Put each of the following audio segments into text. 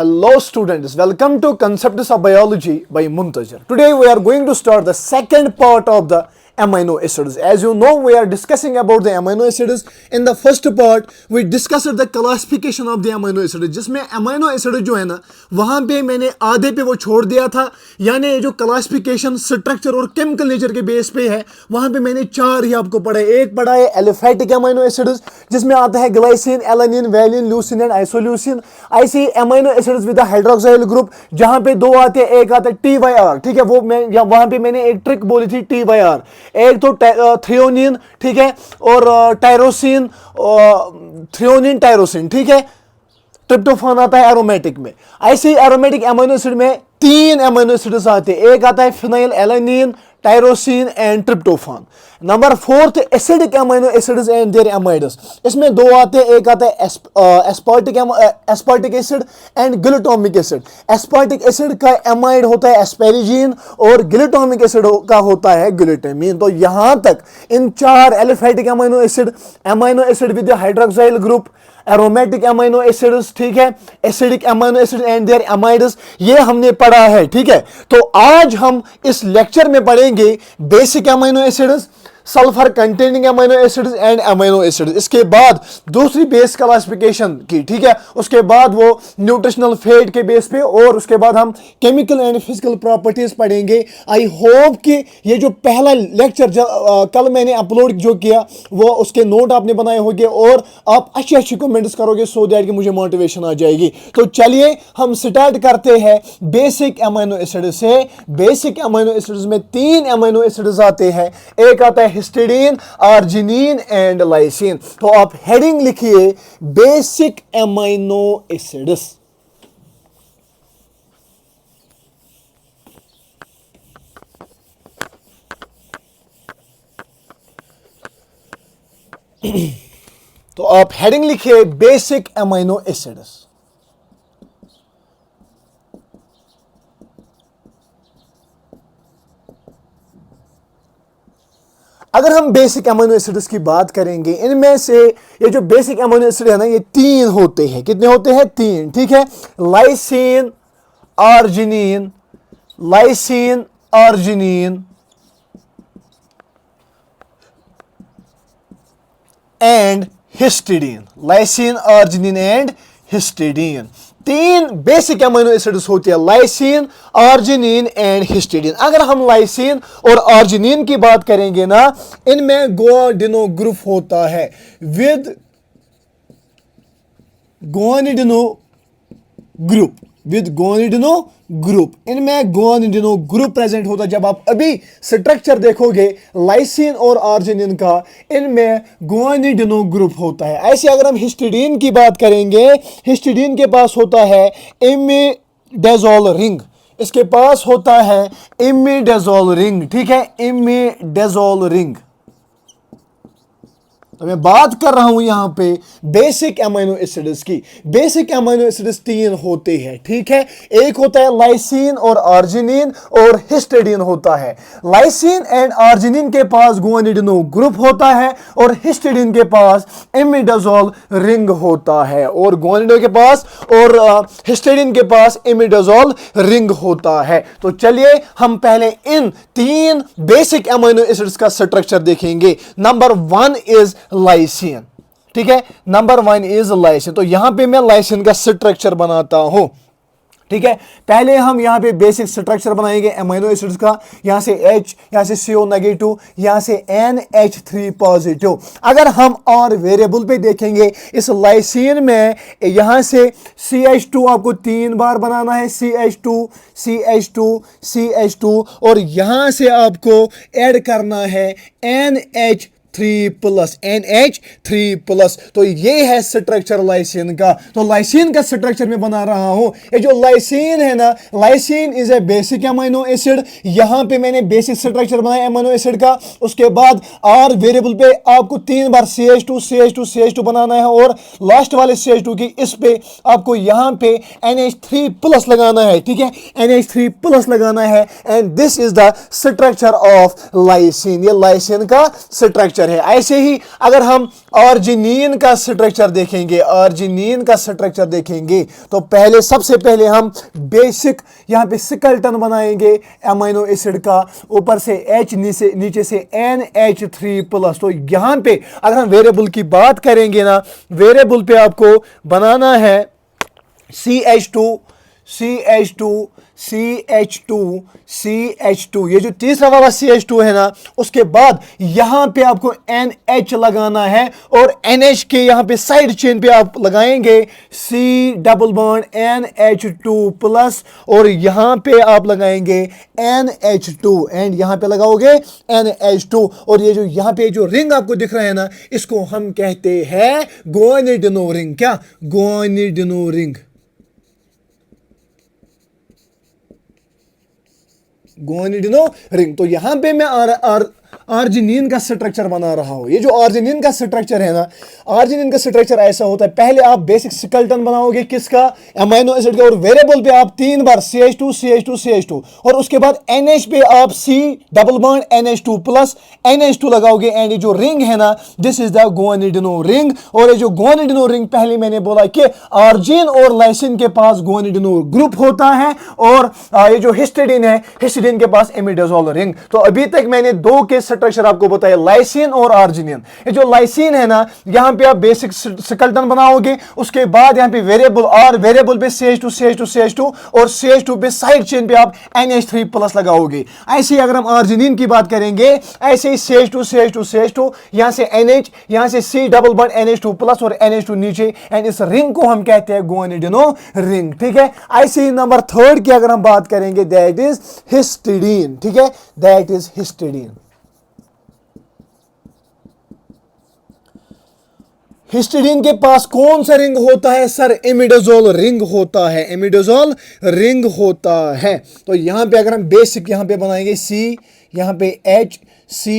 Hello students, welcome to Concepts of Biology by Muntazir. Today we are going to start the second part of the amino acids. As you know, we are discussing about the amino acids. In the first part, we discussed the classification of the amino acids. जिसमें amino acid जो है ना, वहाँ पे मैंने आधे पे वो छोड़ दिया था, यानी जो classification, structure और chemical nature के बेस पे है, वहाँ पे मैंने चार ही आपको पढ़ा है. एक पढ़ा है aliphatic amino acids, जिसमें आता है glycine, alanine, valine, leucine and isoleucine. ऐसे amino acids with a hydroxyl group, जहाँ पे दो आते हैं, एक आता है TYR, ठीक है, वो मैं वहाँ पे मैंने एक ट्रिक बोली थी TYR. एक तो थ्रियोनिन, ठीक है, और टायरोसिन, थ्रियोनिन टायरोसिन, ठीक है. ट्रिप्टोफान आता है एरोमेटिक में. ऐसे एरोमेटिक अमीनो एसिड में तीन अमीनो एसिड्स आते हैं. एक आता है phenylalanine, tyrosine and tryptophan. Number fourth acidic amino acids and their amides. इसमें दो आते हैं, एक आता है aspartic acid and glutamic acid. Aspartic acid का एमाइड होता है एस्पेरिजीन और ग्लूटामिक एसिड का होता है ग्लूटामीन. तो यहां तक इन चार aliphatic amino acid with hydroxyl group, aromatic amino acids, ठीक है, acidic amino acid and their amides, ये हमने पढ़ा है, ठीक है. तो आज हम इस लेक्चर में पढ़ेंगे basic amino acids, sulphur containing amino acids and amino acids. इसके बाद दूसरी बेस क्लासिफिकेशन की, ठीक है, उसके बाद वो न्यूट्रिशनल फैट के बेस पे, और उसके बाद हम केमिकल एंड फिजिकल प्रॉपर्टीज पढ़ेंगे. आई होप कि ये जो पहला लेक्चर कल मैंने अपलोड जो किया वो उसके नोट आपने बनाए होंगे और आप अच्छे अच्छे कमेंट्स करोगे, सो दैट कि मुझे मोटिवेशन आ जाएगी. तो चलिए हम स्टार्ट करते हैं बेसिक अमीनो एसिड से. बेसिक अमीनो एसिड्स में तीन अमीनो एसिड्स आते हैं. एक आता है हिस्टिडीन, आर्जिनिन एंड लाइसिन. तो आप हेडिंग लिखिए बेसिक अमीनो एसिड्स. तो आप हेडिंग लिखिए बेसिक अमीनो एसिड्स. अगर हम बेसिक अमीनो एसिड्स की बात करेंगे, इनमें से ये जो बेसिक अमीनो एसिड है ना, ये तीन होते हैं. कितने होते हैं? तीन, ठीक है. Lysine, arginine, lysine, arginine and histidine. Lysine, arginine and histidine. तीन बेसिक अमीनो एसिड्स होते हैं, लाइसिन, आर्जिनिन एंड हिस्टिडीन. अगर हम लाइसिन और आर्जिनिन की बात करेंगे ना, इनमें गुआनिडो ग्रुप होता है विद गुआनिडो ग्रुप. इनमें गुआनिडो ग्रुप प्रेजेंट होता है. जब आप अभी स्ट्रक्चर देखोगे लाइसिन और आर्जिनिन का, इनमें गुआनिडो ग्रुप होता है. ऐसे अगर हम हिस्टिडीन की बात करेंगे, हिस्टिडीन के पास होता है इमिडाजोल रिंग. इसके पास होता है इमिडाजोल रिंग, ठीक है, इमिडाजोल रिंग. तो मैं बात कर रहा हूं यहां पे बेसिक अमीनो एसिड्स की. बेसिक अमीनो एसिड्स तीन होते हैं, ठीक है. एक होता है लाइसिन और आर्जिनिन, और हिस्टिडीन होता है. लाइसिन एंड आर्जिनिन के पास गुआनिडो ग्रुप होता है और हिस्टिडीन के पास इमिडाजोल रिंग होता है. और गुआनिडो के पास और हिस्टिडीन के पास इमिडाजोल रिंग होता है. तो चलिए हम पहले इन तीन बेसिक अमीनो एसिड्स का स्ट्रक्चर देखेंगे. नंबर वन इज लाइसिन, ठीक है. Number one is lysine. तो यहां पे मैं लाइसिन का स्ट्रक्चर बनाता हूं, ठीक है. पहले हम यहां पे बेसिक स्ट्रक्चर बनाएंगे अमीनो एसिड्स का. यहां से H, यहां से CO नेगेटिव, यहां से NH3 पॉजिटिव. अगर हम और वेरिएबल पे देखेंगे इस लाइसिन में, यहां से CH2 आपको तीन बार बनाना है, CH2 CH2 CH2, और यहां से आपको ऐड करना है NH3 प्लस, NH3 प्लस. तो ये है स्ट्रक्चर लाइसिन का. तो लाइसिन का स्ट्रक्चर में बना रहा हूं. ये जो लाइसिन है ना, lysine is a basic amino acid. यहां पे मैंने बेसिक स्ट्रक्चर बनाया अमीनो एसिड का. उसके बाद आर वेरिएबल पे आपको तीन बार CH2 CH2 CH2 बनाना है, और लास्ट वाले CH2 की इस पे आपको यहां पे NH3 प्लस लगाना है, ठीक है, NH3 प्लस लगाना है. And this is the structure of lysine. ये लाइसिन का स्ट्रक्चर स्ट्रक्चर है। ऐसे ही अगर हम आर्जिनिन का स्ट्रक्चर देखेंगे, आर्जिनिन का स्ट्रक्चर देखेंगे तो पहले सबसे पहले हम बेसिक यहाँ पे सिकल्टन बनाएंगे एमाइनो एसिड का, ऊपर से H नीचे से NH3+। तो यहाँ पे अगर हम वेरिएबल की बात करेंगे ना, वेरिएबल पे आपको बनाना है CH2 CH2 CH2 CH2, ये जो तीसरा वाला CH2 है ना, उसके बाद यहां पे आपको NH लगाना है और NH के यहां पे साइड चेन पे आप लगाएंगे C डबल बॉन्ड NH2+ और यहां पे आप लगाएंगे NH2 एंड यहां पे लगाओगे NH2। और ये जो यहां पे जो रिंग आपको दिख रहा है ना, इसको हम कहते हैं गुआनिडिनो रिंग। क्या? गुआनिडिनो रिंग, गुआनिडिनो रिंग। तो यहां पे मैं आर्जिनिन का स्ट्रक्चर बना रहा हूं। ये जो आर्जिनिन का स्ट्रक्चर है ना, आर्जिनिन का स्ट्रक्चर ऐसा होता है, पहले आप बेसिक स्केलेटन बनाओगे किसका? एमाइनो एसिड का। और वेरिएबल पे आप 3 बार CH2 CH2 CH2 और उसके बाद NH पे आप C double bond NH2+ NH2 लगाओगे एंड ये जो रिंग है ना, दिस इज द गुआनिडिनो रिंग। और ये जो गुआनिडिनो रिंग, पहले मैंने बोला कि आर्जिन और लाइसिन के पास गुआनिडिनो ग्रुप होता है और ये जो हिस्टिडीन है, हिस्टिडीन के पास इमिडाजोल रिंग। तो अभी तक मैंने दो के स्ट्रक्चर आपको बताया, लाइसिन और आर्जिनिन। ये जो लाइसिन है ना, यहां पे आप बेसिक स्केलेटन बनाओगे, उसके बाद यहां पे वेरिएबल और वेरिएबल पे CH2 CH2 CH2 और CH2 पे साइड चेन पे आप NH3+ लगाओगे। ऐसे ही अगर हम आर्जिनिन की बात करेंगे, ऐसे ही CH2 CH2 CH2, यहां से NH, यहां से C डबल बॉन्ड NH2+ और NH2 नीचे, एंड इस रिंग को हम कहते हैं गुआनिडिनो रिंग। ठीक है। ऐसे ही नंबर 3 की अगर हम बात करेंगे, दैट इज हिस्टिडीन। ठीक है, दैट इज हिस्टिडीन। हिस्टिडीन के पास कौन सा रिंग होता है सर? इमिडाजोल रिंग होता है, इमिडाजोल रिंग होता है। तो यहां पे अगर हम बेसिक यहां पे बनाएंगे C, यहां पे H, C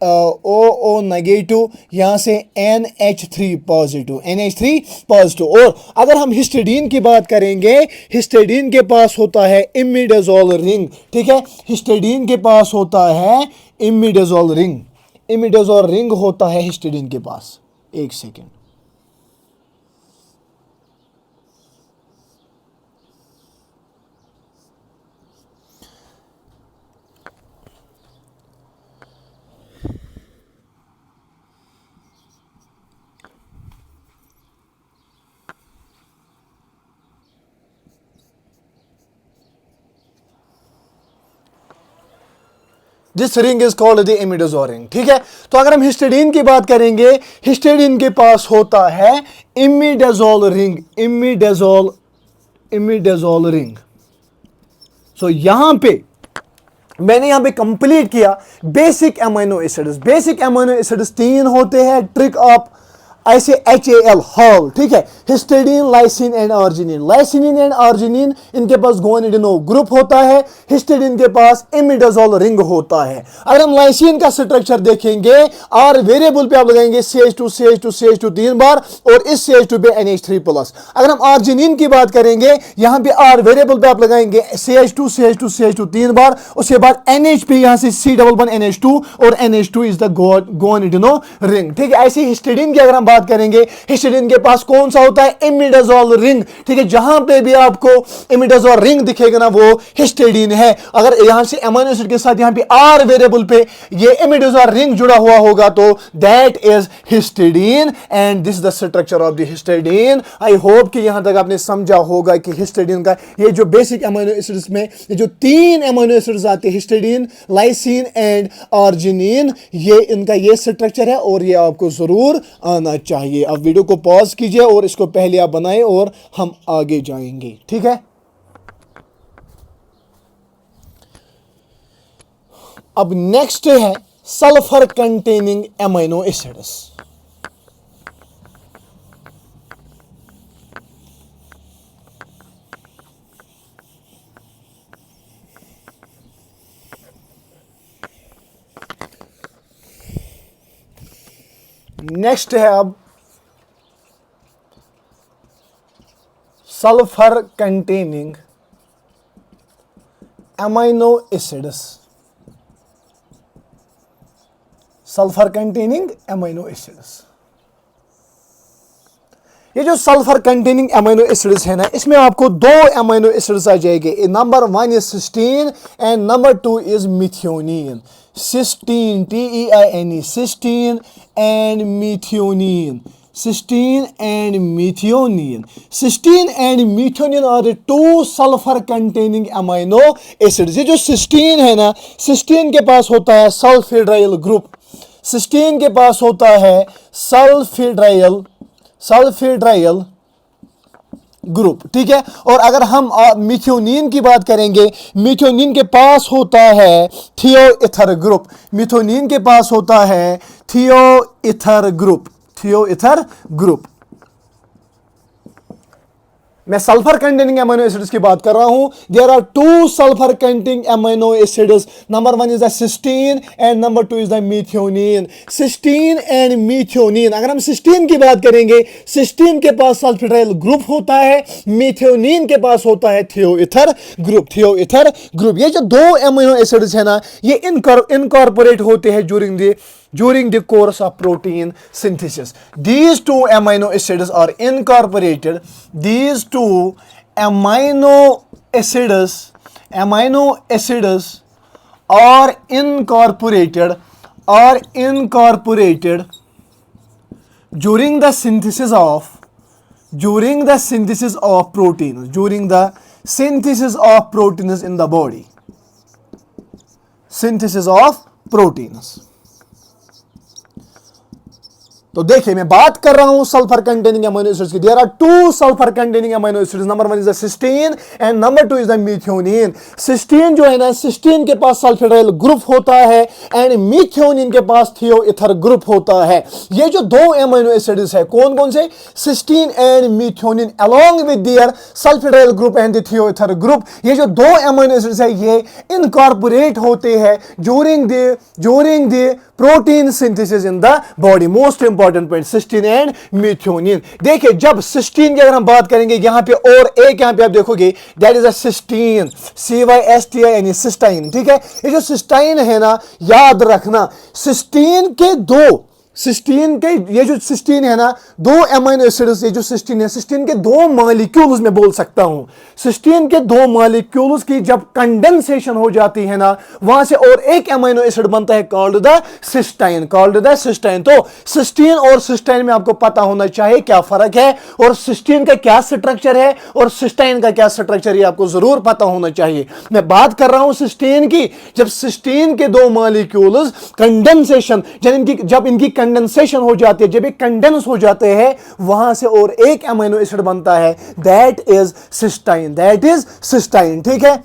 O नेगेटिव, यहां से NH3 पॉजिटिव, NH3 पॉजिटिव। और अगर हम हिस्टिडीन की बात करेंगे, हिस्टिडीन के पास होता है इमिडाजोल रिंग। ठीक है, हिस्टिडीन के पास होता है इमिडाजोल रिंग, इमिडाजोल रिंग होता है हिस्टिडीन के पास। एक second, this ring is called the imidazole ring. ठीक है। तो अगर हम हिस्टिडीन की बात करेंगे, हिस्टिडीन के पास होता है इमिडाजोल रिंग, इमिडाजोल रिंग। सो यहां पे मैंने यहां पे कंप्लीट किया basic amino acids. Basic amino acids 3 होते हैं, ट्रिक ऑफ ऐसे HAL हॉल। ठीक है, histidine, lysine and arginine. Lysine and arginine, इनके पास गुआनिडिनो ग्रुप होता है, हिस्टिडीन के पास इमिडाजोल रिंग होता है। अगर हम लाइसिन का स्ट्रक्चर देखेंगे, R वेरिएबल पे आप लगाएंगे CH2 CH2 CH2 3 बार और इस CH2 पे NH3+। अगर हम आर्जिनिन की बात करेंगे, यहां पे R वेरिएबल पे आप लगाएंगे CH2 CH2 CH2 3 बार, उसके बाद NH पे यहां से C डबल बॉन्ड NH2 और NH2 इज द गुआनिडिनो रिंग। ठीक है। ऐसे हिस्टिडीन की अगर हम बात करेंगे, हिस्टिडीन के पास कौन सा होता है? Imidazole ring. ठीक है, जहां पे भी आपको इमिडाजोल रिंग दिखेगा ना, वो हिस्टिडीन है। अगर यहां से एमाइनो एसिड के साथ यहां पे R वेरिएबल पे ये इमिडाजोल रिंग जुड़ा हुआ होगा तो that is histidine and this the structure of the histidine. I hope कि यहां तक आपने समझा होगा कि हिस्टिडीन का ये जो बेसिक एमाइनो एसिड्स में ये जो 3 एमाइनो एसिड्स आते हैं, हिस्टिडीन, लाइसिन एंड आर्जिनिन, ये इनका ये स्ट्रक्चर है और ये आपको जरूर आना चाहिए। अब वीडियो को पॉज कीजिए और इसको पहले आप बनाएं और हम आगे जाएंगे। ठीक है। अब नेक्स्ट है sulphur containing amino acids. Next है अब sulphur containing amino acids. Sulphur containing amino acids. ये जो सल्फर कंटेनिंग अमीनो एसिड्स है ना, इसमें आपको दो अमीनो एसिड्स आ जाएंगे। Number 1 is cysteine and number 2 is methionine. Cysteine, TEINE, cysteine and methionine. Cysteine and methionine. Cysteine and methionine are the two sulfur containing amino acids. ये जो cysteine है ना, cysteine के पास होता है सल्फिड्राइल ग्रुप। cysteine के पास होता है सल्फिड्राइल ग्रुप, ठीक है। और अगर हम मिथ्योनिन की बात करेंगे, मिथ्योनिन के पास होता है थियोईथर ग्रुप। मिथ्योनिन के पास होता है थियोईथर ग्रुप। मैं सल्फर कंटेनिंग अमीनो एसिड्स की बात कर रहा हूं। There are two sulphur containing amino acids. Number 1 is the cysteine and number 2 is the methionine. Cysteine and methionine, अगर हम सिस्टीन की बात करेंगे, सिस्टीन के पास सल्फिड्राइल ग्रुप होता है, मिथ्योनिन के पास होता है थियोईथर ग्रुप। ये जो दो अमीनो एसिड्स है ना, ये इनकॉर्पोरेट होते हैं during the course of protein synthesis. These two amino acids are incorporated. These two amino acids are incorporated during the synthesis of proteins. During the synthesis of proteins in the body. Synthesis of proteins. तो देखिए, मैं बात कर रहा हूं sulphur containing amino acids की। There are two sulphur containing amino acids. Number 1 is the cysteine and number 2 is the methionine. Cysteine जो है ना, सिस्टीन के पास सल्फिड्राइल ग्रुप होता है एंड मिथ्योनिन के पास थियोईथर ग्रुप होता है। ये जो दो अमीनो एसिड्स है, कौन कौन से? Cysteine and methionine along with their sulphydryl group and the thioether group. ये जो दो अमीनो एसिड्स है, ये इनकॉर्पोरेट होते हैं during the protein synthesis in the body. Most important point, cysteine and methionine. देखिए, जब सिस्टीन की अगर हम बात करेंगे, यहां पे और एक यहां पे आप देखोगे, that is a cysteine, CYSTIN, cystine, ठीक है। ये जो सिस्टाइन है ना, याद रखना, ये जो सिस्टीन है ना, दो अमीनो एसिड्स, ये जो सिस्टीन है, सिस्टीन के दो मॉलिक्यूल्स में बोल सकता हूं। सिस्टीन के दो मॉलिक्यूल्स की जब कंडेंसेशन हो जाती है ना, वहां से और एक अमीनो एसिड बनता है कॉल्ड द सिस्टाइन। तो सिस्टीन और सिस्टाइन में आपको पता होना चाहिए क्या फर्क है, और सिस्टीन का क्या स्ट्रक्चर है और सिस्टाइन का क्या स्ट्रक्चर है, आपको जरूर पता होना चाहिए। मैं बात कर रहा हूं सिस्टीन की। जब सिस्टीन के दो मॉलिक्यूल्स कंडेंसेशन, जब इनकी कंडेंसेशन हो जाती है, जब ये कंडेंस हो जाते हैं, वहां से और एक अमीनो एसिड बनता है, दैट इज सिस्टाइन, ठीक है।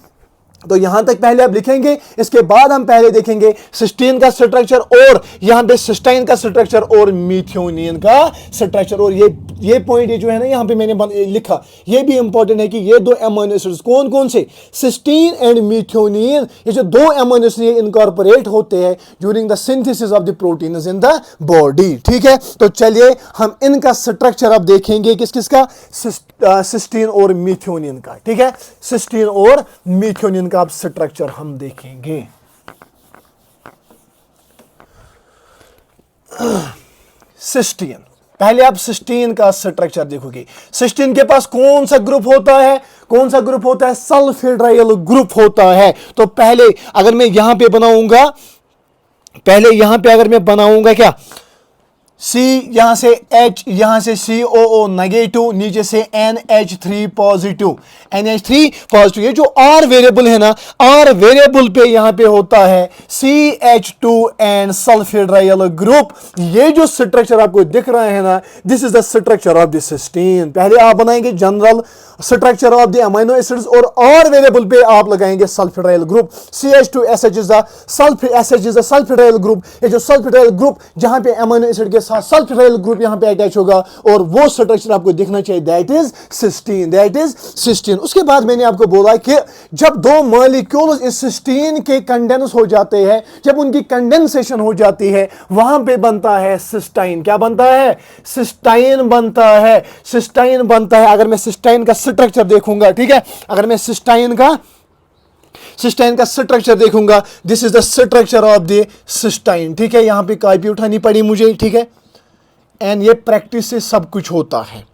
तो यहां तक पहले आप लिखेंगे, इसके बाद हम पहले देखेंगे सिस्टीन का स्ट्रक्चर और यहां पे सिस्टाइन का स्ट्रक्चर और मिथ्योनिन का स्ट्रक्चर। और ये पॉइंट, ये जो है ना, यहां पे मैंने लिखा, ये भी इंपॉर्टेंट है कि ये दो अमीनो एसिड्स कौन कौन से, सिस्टीन एंड मिथ्योनिन, ये जो दो अमीनो एसिड इनकॉर्पोरेट होते हैं during the synthesis of the proteins in the body, ठीक है। तो चलिए हम इनका स्ट्रक्चर अब देखेंगे, किसका, सिस्टीन और मिथ्योनिन का, ठीक है। सिस्टीन और मिथ्योनिन का अब स्ट्रक्चर हम देखेंगे। सिस्टीन, पहले आप सिस्टीन का स्ट्रक्चर देखोगे। सिस्टीन के पास कौन सा ग्रुप होता है, सल्फिड्राइल ग्रुप होता है। तो पहले अगर मैं यहां पे बनाऊंगा, क्या, C, यहां से H, यहां से COO नेगेटिव, नीचे से NH3 पॉजिटिव, ये जो R वेरिएबल है ना, R वेरिएबल पे यहां पे होता है CH2 एंड सल्फिड्राइल ग्रुप। ये जो स्ट्रक्चर आपको दिख रहा है ना, this is the structure of the cysteine. पहले आप बनाएंगे general structure of the amino acids और R वेरिएबल पे आप लगाएंगे sulphydryl group. CH2SH is the sulphydryl group. ये जो सल्फिड्राइल ग्रुप, जहां पे अमीनो एसिड के साथ सल्फिड्राइल ग्रुप यहां पे अटैच होगा, और वो स्ट्रक्चर आपको दिखना चाहिए, दैट इज सिस्टीन। उसके बाद मैंने आपको बोला कि जब दो मॉलिक्यूल्स इस सिस्टीन के कंडेंस हो जाते हैं, जब उनकी कंडेंसेशन हो जाती है, वहां पे बनता है सिस्टाइन। क्या बनता है? सिस्टाइन बनता है। अगर मैं सिस्टाइन का स्ट्रक्चर देखूंगा, ठीक है, अगर मैं सिस्टाइन का सिस्टाइन का स्ट्रक्चर देखूंगा, this is the structure of the cysteine, ठीक है। यहां पे कॉपी उठानी पड़ी मुझे, ठीक है। एंड ये प्रैक्टिस से सब कुछ होता है।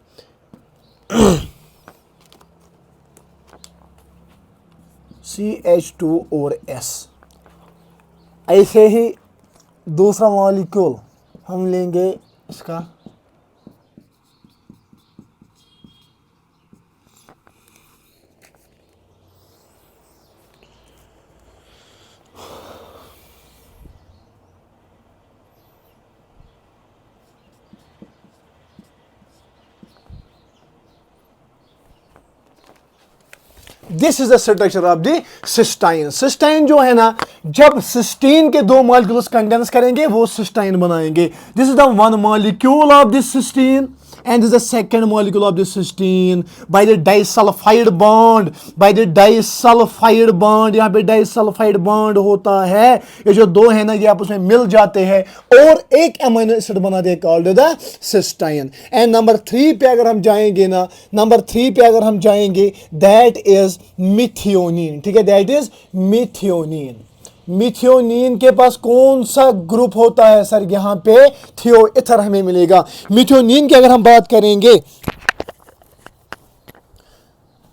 CH2 और S, ऐसे ही दूसरा मॉलिक्यूल हम लेंगे इसका this is the structure of the cysteine. Cysteine जो है ना, जब सिस्टीन के दो मॉलिक्यूल्स कंडेंस करेंगे वो सिस्टाइन बनाएंगे। This is the one molecule of this cysteine and this is the second molecule of the cysteine by the disulfide bond, by the disulfide bond। यहाँ पे disulfide bond होता है, ये जो दो है ना ये आपस में मिल जाते हैं और एक अमीनो एसिड बनाते हैं called the cysteine। And number 3 पे अगर हम जाएंगे ना, नंबर 3 पे अगर हम जाएंगे that is methionine, ठीक है, that is methionine। मिथियोनिन के पास कौन सा ग्रुप होता है सर? यहां पे थियोएथर हमें मिलेगा। मिथियोनिन की अगर हम बात करेंगे,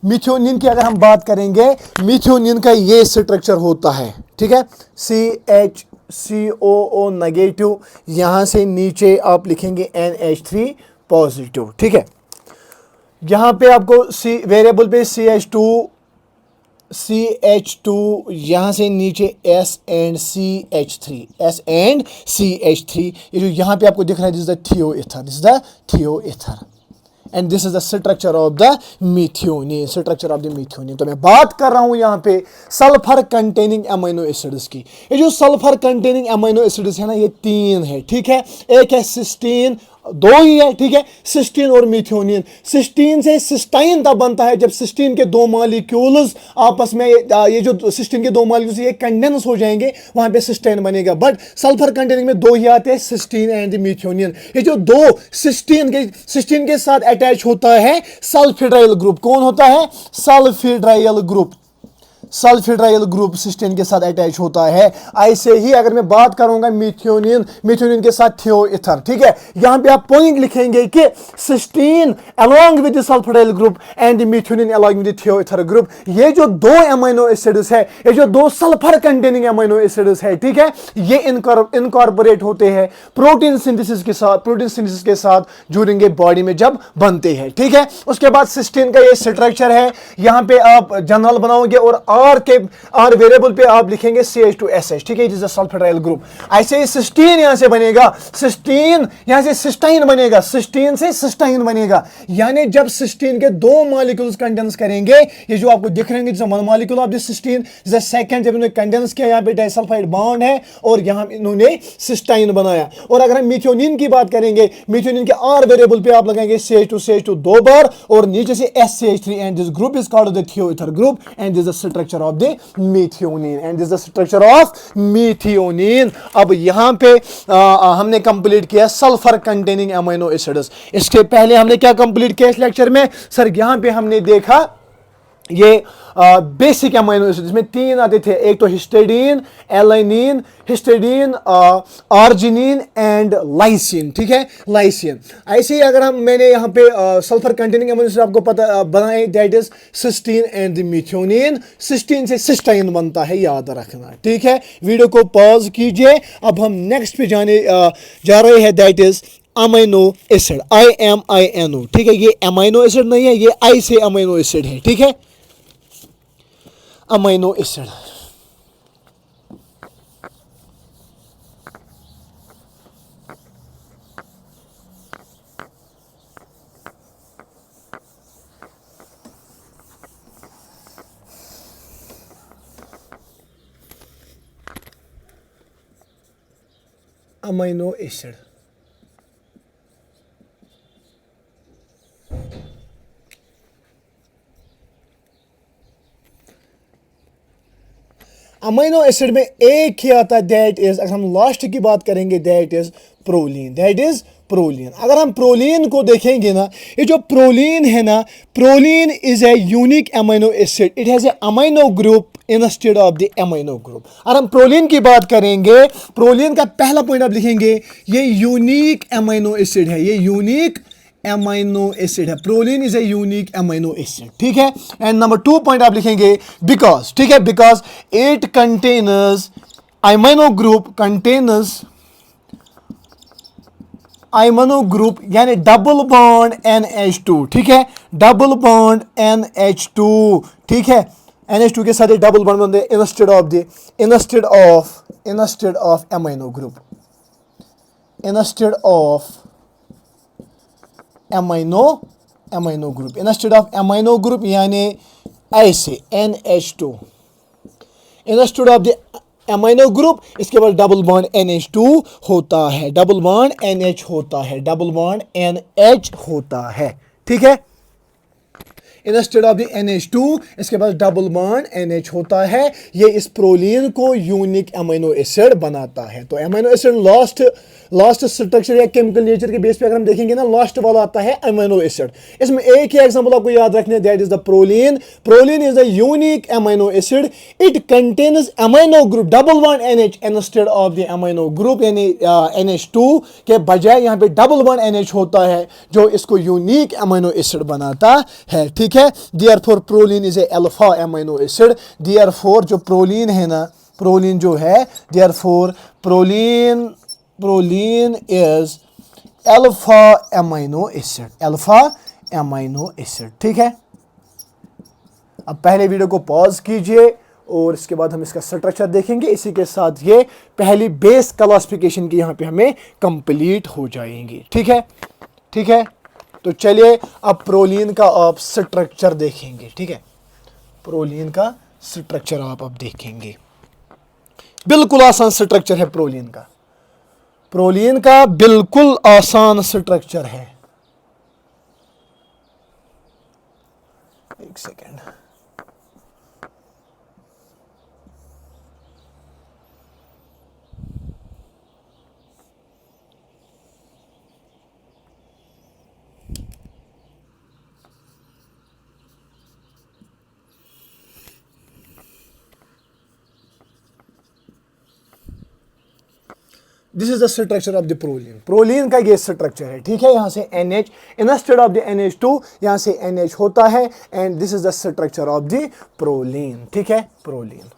मिथियोनिन की अगर हम बात करेंगे, मिथियोनिन का ये स्ट्रक्चर होता है, ठीक है। CHCOO नेगेटिव, यहां से नीचे आप लिखेंगे NH3 पॉजिटिव, ठीक है। यहां पे आपको वेरिएबल पे CH2 यहां से नीचे S and CH3, S and CH3, ये जो यहां पे आपको दिख रहा है this is the thioether, this is the thioether and this is the structure of the methionine, structure of the methionine. तो मैं बात कर रहा हूं यहां पे सल्फर कंटेनिंग अमीनो एसिड्स की। ये जो सल्फर कंटेनिंग अमीनो एसिड्स है ना, ये 3 है, ठीक है। एक है सिस्टीन, 2 ही है, ठीक है, सिस्टीन और मिथियोनिन। सिस्टीन से सिस्टाइन तब बनता है जब सिस्टीन के 2 मॉलिक्यूल्स आपस में, ये जो सिस्टीन के 2 मॉलिक्यूल्स ये कंडेंस हो जाएंगे, वहां पे सिस्टाइन बनेगा। बट सल्फर कंटेनिंग में 2 ही आते हैं, सिस्टीन एंड मिथियोनिन। ये जो 2 सिस्टीन के साथ अटैच होता है सल्फिड्राइल ग्रुप। कौन होता है? सल्फिड्राइल ग्रुप। सल्फिड्राइल ग्रुप सिस्टीन के साथ अटैच होता है। ऐसे ही अगर मैं बात करूंगा मिथियोनिन, मिथियोनिन के साथ थियोएथर, ठीक है। यहां पे आप पॉइंट लिखेंगे कि cysteine along with the sulphydryl group and methionine along with the thioether group, ये जो 2 अमीनो एसिड्स है, ये जो 2 सल्फर कंटेनिंग अमीनो एसिड्स है, ठीक है, ये इनकॉर्पोरेट होते हैं प्रोटीन सिंथेसिस के साथ जुड़ेंगे बॉडी में जब बनते हैं, ठीक है। उसके बाद सिस्टीन का ये स्ट्रक्चर है, यहां पे आप जनरल बनाओगे और आर वेरिएबल पे आप लिखेंगे CH2SH, ठीक है, it is the sulphydryl group. ऐसे ही सिस्टीन यहां से बनेगा, सिस्टीन यहां से सिस्टाइन बनेगा, सिस्टीन से सिस्टाइन बनेगा। यानी जब सिस्टीन के 2 मॉलिक्यूल्स कंडेंस करेंगे, ये जो आपको दिख रहे हैं जैसे one molecule of this cysteine, जैसे सेकंड जब इन्होंने कंडेंस किया, यहां पे डाइसल्फाइड बॉन्ड है और यहां इन्होंने सिस्टाइन बनाया। और अगर हम मिथियोनिन की बात करेंगे, मिथियोनिन के आर वेरिएबल पे आप लगाएंगे CH2 2 बार और नीचे से SCH3 and this group is called the thioether group and this is the structure of the methionine and this the structure of methionine. अब यहां पे हमने कंप्लीट किया सल्फर कंटेनिंग अमीनो एसिड्स। इसके पहले हमने क्या कंप्लीट किया इस लेक्चर में सर? यहां पे हमने देखा ये बेसिक अमीनो एसिड, इसमें 3 आते थे, एक तो histidine, alanine, histidine, arginine and lysine, ठीक है, लाइसिन। ऐसे ही अगर मैंने यहाँ पे सल्फर कंटेनिंग अमीनो एसिड आपको पता बनाए, that is cysteine and methionine. Cysteine से सिस्टाइन बनता है, याद रखना, ठीक है। वीडियो को पॉज कीजिए, अब हम नेक्स्ट पे जा रहे हैं, that is amino acid, IMINO, ठीक है। ये अमीनो एसिड नहीं है, ये I से अमीनो एसिड है, ठीक है, amino acid. Amino acid amino acid में एक ही आता है, दैट इज, अगर हम लास्ट की बात करेंगे, that is proline, that is proline. अगर हम प्रोलीन को देखेंगे ना, ये जो प्रोलीन है ना, proline is a unique amino acid, it has a amino group instead of the amino group. अगर हम प्रोलीन की बात करेंगे, प्रोलीन का पहला पॉइंट आप लिखेंगे ये यूनिक एमाइनो एसिड है, ये यूनिक एमाइनो एसिड है। Proline is a unique amino acid, ठीक है। एंड नंबर 2 पॉइंट आप लिखेंगे बिकॉज, ठीक है, because it contains amino group, contains amino group यानी डबल बॉन्ड NH2, ठीक है, डबल बॉन्ड NH2, ठीक है। NH2 के साथ एक डबल बॉन्ड बनते हैं instead of amino group, instead of amino group, instead of amino group यानी ऐसे NH2 instead of the amino group, इसके बाद डबल बॉन्ड NH2 होता है, डबल बॉन्ड NH होता है, डबल बॉन्ड NH होता है, ठीक है। इंस्टेड ऑफ द NH2 इसके बाद डबल बॉन्ड NH होता है। ये इस प्रोलीन को यूनिक एमाइनो एसिड बनाता है। तो एमाइनो एसिड लास्ट स्ट्रक्चर या केमिकल नेचर के बेस पे अगर हम देखेंगे ना, लास्ट वाला आता है एमाइनो एसिड। इसमें एक ही एग्जांपल आपको याद रखने, that is the proline. Proline is the unique amino acid, it contains amino group double bond NH instead of the amino group, यानी NH2 के बजाय यहाँ पे डबल बॉन्ड NH होता है जो इसको यूनिक एमाइनो एसिड बनाता है, ठीक है। Therefore proline is a alpha amino acid. Therefore जो प्रोलीन है ना, प्रोलीन जो है, therefore proline is alpha amino acid, alpha amino acid, ठीक है। अब पहले वीडियो को पॉज कीजिए और इसके बाद हम इसका स्ट्रक्चर देखेंगे। इसी के साथ ये पहली बेस क्लासिफिकेशन की यहाँ पे हमें कंप्लीट हो जाएंगी, ठीक है, ठीक है। तो चलिए अब प्रोलीन का आप स्ट्रक्चर देखेंगे, ठीक है। प्रोलीन का स्ट्रक्चर आप अब देखेंगे, बिल्कुल आसान स्ट्रक्चर है प्रोलीन का। प्रोलीन का बिल्कुल आसान स्ट्रक्चर है। एक second, this is the structure of the proline. Proline का ये स्ट्रक्चर है, ठीक है। यहाँ से NH instead of the NH2 यहाँ से NH होता है, and this is the structure of the proline, ठीक है, प्रोलीन।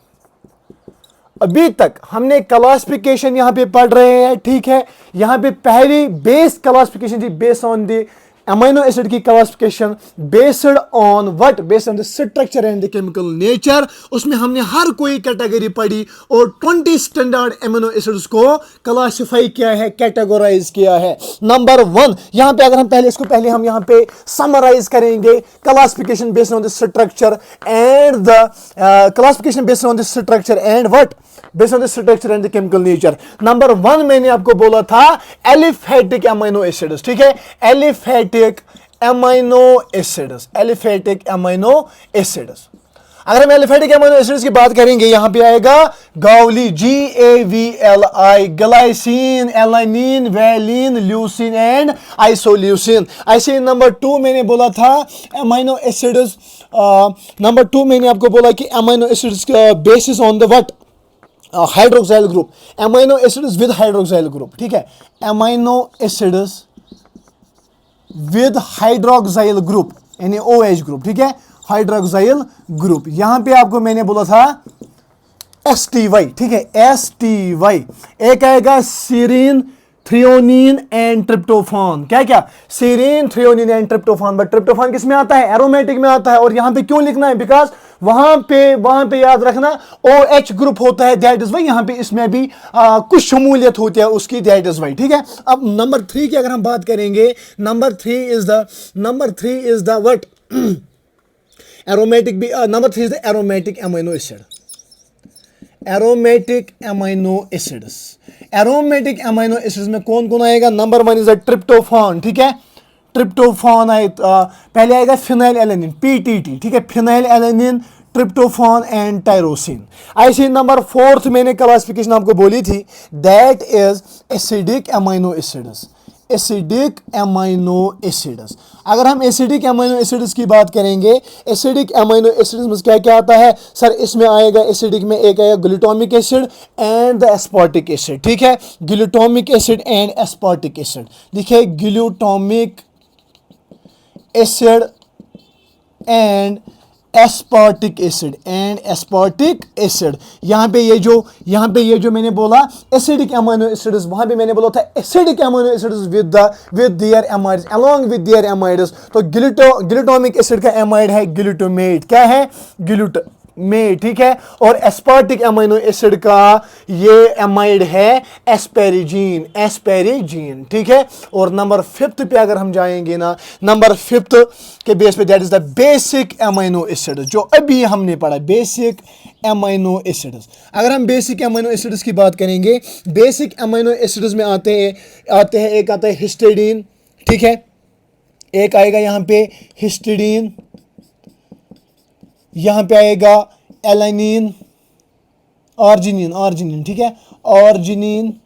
अभी तक हमने क्लासिफिकेशन यहाँ पे पढ़ रहे हैं, ठीक है। यहाँ पे पहली बेस क्लासिफिकेशन थी based on the amino acid की classification, based on what, based on the structure and the chemical nature. उसमें हमने हर कोई कैटेगरी पढ़ी और 20 स्टैंडर्ड अमीनो एसिड्स को क्लासिफाई किया है, कैटेगराइज किया है। नंबर 1 यहाँ पे अगर हम पहले हम यहाँ पे समराइज करेंगे classification based on the structure and the classification based on the structure and what, based on the structure and the chemical nature. Number 1 मैंने आपको बोला था एलिफेटिक अमीनो एसिड्स, ठीक है, aliphatic amino acids, aliphatic amino acids. अगर हम aliphatic amino acids की बात करेंगे, यहां पे आएगा Gawali GAVLI, glycine, alanine, valine, leucine and isoleucine. ऐसे नंबर 2 मैंने बोला था अमीनो एसिड्स, नंबर 2 मैंने आपको बोला कि amino acids bases on the what, hydroxyl group, amino acids with hydroxyl group, ठीक है, amino acids with hydroxyl group यानी OH ग्रुप, ठीक है, हाइड्रोक्साइल ग्रुप। यहां पे आपको मैंने बोला था STY, ठीक है, STY। एक आएगा सीरीन, थ्रियोनिन एंड ट्रिप्टोफान। क्या क्या, serine, threonine and tryptophan. But tryptophan किस में आता है, एरोमेटिक में आता है। और यहां पे क्यों लिखना है, बिकॉज वहां पे याद रखना OH ग्रुप होता है, दैट इज वाई यहां पे इसमें भी कुछ शमूलियत होती है उसकी, दैट इज वाई, ठीक है। अब नंबर 3 की अगर हम बात करेंगे, number 3 is the what, aromatic भी, number 3 is the aromatic amino acid, aromatic amino acids. Aromatic amino acids में कौन कौन आएगा, नंबर 1 इज द ट्रिप्टोफान, ठीक है, ट्रिप्टोफान आए, पहले आएगा फिनाइल एलेनिन, PTT, ठीक है, phenyl alanine, tryptophan and tyrosine. ऐसे नंबर 4 मैंने क्लासिफिकेशन आपको बोली थी, that is acidic amino acids, acidic amino acids. अगर हम एसिडिक एमाइनो एसिड्स की बात करेंगे, एसिडिक एमाइनो एसिड्स में क्या क्या आता है सर? इसमें आएगा एसिडिक में एक आएगा glutamic acid and the aspartic acid, ठीक है, glutamic acid and aspartic acid. देखिए glutamic acid and aspartic acid यहाँ पे ये जो मैंने बोला एसिडिक एमाइनो एसिड्स, वहां पे मैंने बोला था acidic amino acids with their amides, along with there amides. तो ग्लूटामिक एसिड का एमाइड है ग्लूटामेट, क्या है? ग्लूटामेट, ठीक है। और एस्पार्टिक एमाइनो एसिड का ये एमाइड है एस्पेरिजीन, ठीक है। और नंबर 5 पे अगर हम जाएंगे ना, नंबर 5 के बेस पे, that is the basic amino acid, जो अभी हमने पढ़ा बेसिक एमाइनो एसिड्स। अगर हम बेसिक एमाइनो एसिड्स की बात करेंगे, बेसिक एमाइनो एसिड्स में आते हैं एक आता है हिस्टिडीन, ठीक है, एक आएगा यहाँ पे हिस्टिडीन, यहाँ पे आएगा एलानिन, आर्जिनिन, ठीक है, आर्जिनिन,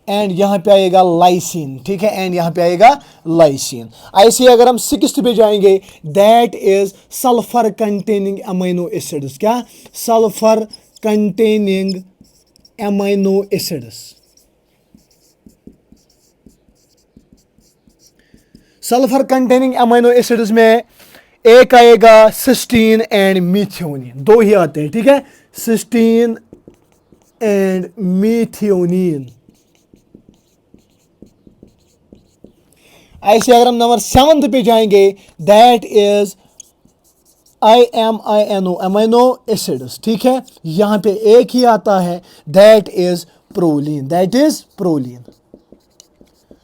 एंड यहाँ पे आएगा लाइसिन, ठीक है, एंड यहाँ पे आएगा लाइसिन। ऐसे अगर हम 6 पे जाएंगे, that is sulphur containing amino acids. क्या? Sulphur containing amino acids. Sulphur containing amino acids में एक आएगा सिस्टीन एंड मीथियोनिन, 2 ही आते हैं, ठीक है, सिस्टीन एंड मीथियोनिन। ऐसे अगर हम नंबर 7 पे जाएंगे, that is IMINO amino acids, ठीक है, यहां पे एक ही आता है, दैट इज प्रोलीन।